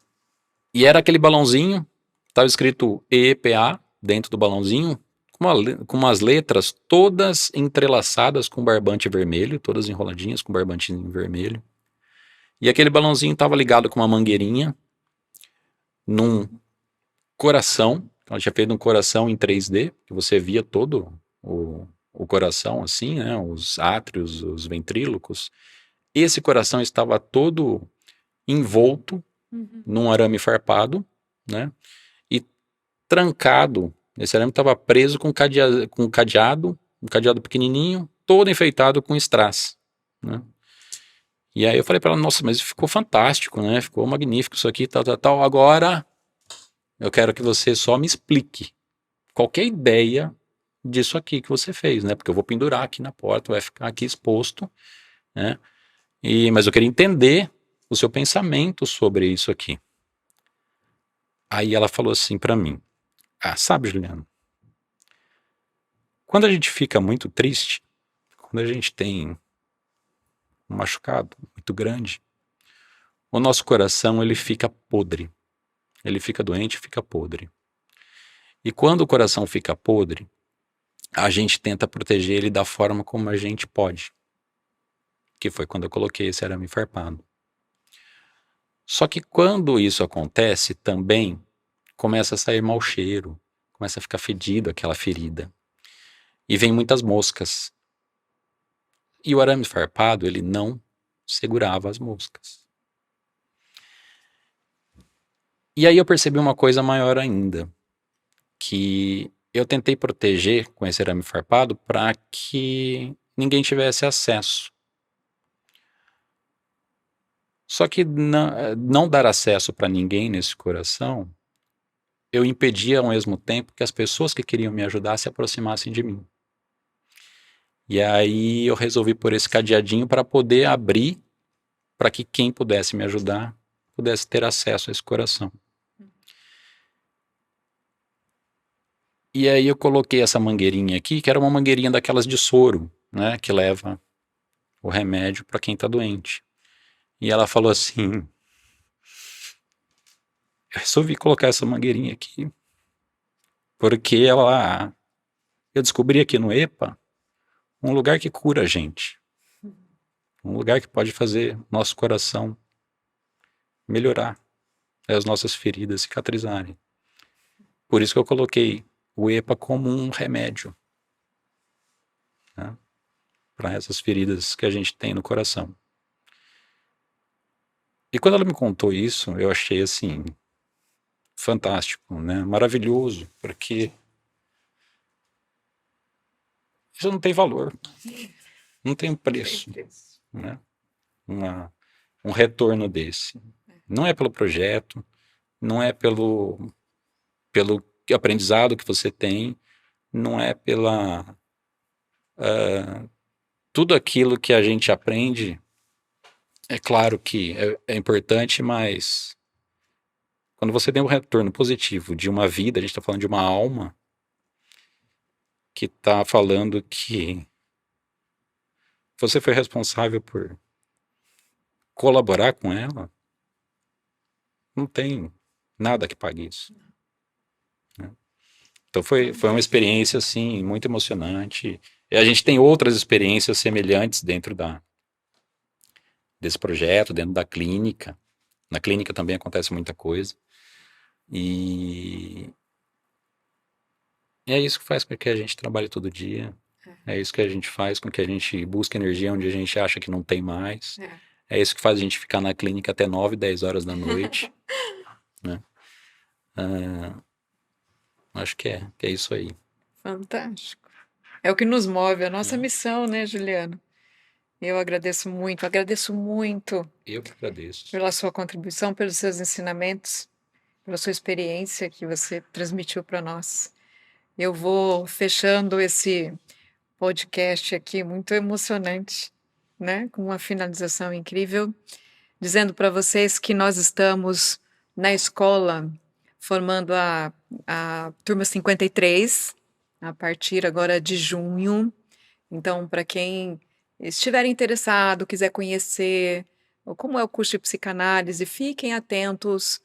era aquele balãozinho, estava escrito EPA dentro do balãozinho, com umas letras todas entrelaçadas com barbante vermelho, todas enroladinhas com barbantinho vermelho. E aquele balãozinho estava ligado com uma mangueirinha num coração. Ela tinha feito um coração em 3D, que você via todo o coração, assim, né? Os átrios, os ventrílocos. Esse coração estava todo envolto num arame farpado, né? E trancado. Esse arame estava preso com um cadeado pequenininho, todo enfeitado com strass, né? E aí eu falei para ela, nossa, mas ficou fantástico, né? Ficou magnífico isso aqui, tal, tal, tal. Agora eu quero que você só me explique qualquer ideia disso aqui que você fez, né? Porque eu vou pendurar aqui na porta, vai ficar aqui exposto, né? Mas eu queria entender o seu pensamento sobre isso aqui. Aí ela falou assim para mim, sabe, Juliano, quando a gente fica muito triste, quando a gente tem um machucado muito grande, o nosso coração ele fica podre, ele fica doente, fica podre. E quando o coração fica podre, a gente tenta proteger ele da forma como a gente pode. Que foi quando eu coloquei esse arame farpado. Só que quando isso acontece, também começa a sair mau cheiro, começa a ficar fedido aquela ferida. E vem muitas moscas. E o arame farpado, ele não segurava as moscas. E aí eu percebi uma coisa maior ainda, que eu tentei proteger com esse arame farpado para que ninguém tivesse acesso. Só que não dar acesso para ninguém nesse coração, eu impedia ao mesmo tempo que as pessoas que queriam me ajudar se aproximassem de mim. E aí eu resolvi pôr esse cadeadinho para poder abrir, para que quem pudesse me ajudar pudesse ter acesso a esse coração. E aí eu coloquei essa mangueirinha aqui, que era uma mangueirinha daquelas de soro, né, que leva o remédio para quem está doente. E ela falou assim: eu resolvi colocar essa mangueirinha aqui porque eu descobri aqui no EPA um lugar que cura a gente, um lugar que pode fazer nosso coração melhorar, as nossas feridas cicatrizarem. Por isso que eu coloquei o EPA como um remédio, né, para essas feridas que a gente tem no coração. E quando ela me contou isso, eu achei assim fantástico, né, maravilhoso, porque isso não tem valor, não tem um preço, né, um retorno desse. Não é pelo projeto, não é pelo aprendizado que você tem, não é pela tudo aquilo que a gente aprende. É claro que é importante, mas quando você tem um retorno positivo de uma vida, a gente está falando de uma alma que está falando que você foi responsável por colaborar com ela, não tem nada que pague isso. Né? Então foi uma experiência assim muito emocionante. E a gente tem outras experiências semelhantes dentro desse projeto, dentro da clínica. Na clínica também acontece muita coisa. E é isso que faz com que a gente trabalhe todo dia. É isso que a gente faz com que a gente busque energia onde a gente acha que não tem mais. É isso que faz a gente ficar na clínica até 9, 10 horas da noite. Né? Acho que é isso aí. Fantástico. É o que nos move, a nossa missão, né, Juliano? Eu agradeço muito Eu que agradeço. pela sua contribuição, pelos seus ensinamentos, pela sua experiência que você transmitiu para nós. Eu vou fechando esse podcast aqui, muito emocionante, né? Com uma finalização incrível, dizendo para vocês que nós estamos na escola formando a turma 53, a partir agora de junho. Então, para quem estiver interessado, quiser conhecer como é o curso de psicanálise, fiquem atentos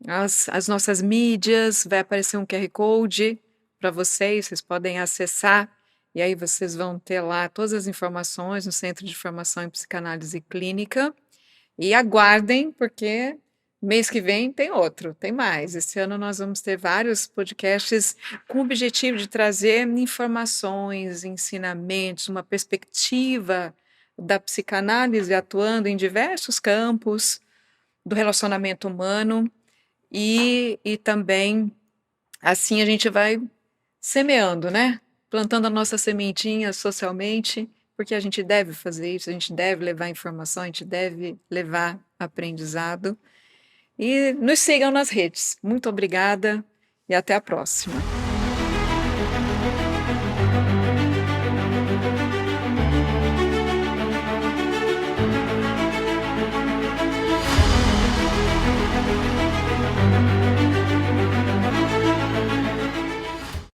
às nossas mídias, vai aparecer um QR Code para vocês podem acessar, e aí vocês vão ter lá todas as informações no Centro de Formação em Psicanálise Clínica. E aguardem, porque mês que vem tem outro, tem mais. Esse ano nós vamos ter vários podcasts com o objetivo de trazer informações, ensinamentos, uma perspectiva da psicanálise atuando em diversos campos do relacionamento humano e também assim a gente vai semeando, né? Plantando a nossa sementinha socialmente, porque a gente deve fazer isso, a gente deve levar informação, a gente deve levar aprendizado. E nos sigam nas redes. Muito obrigada e até a próxima.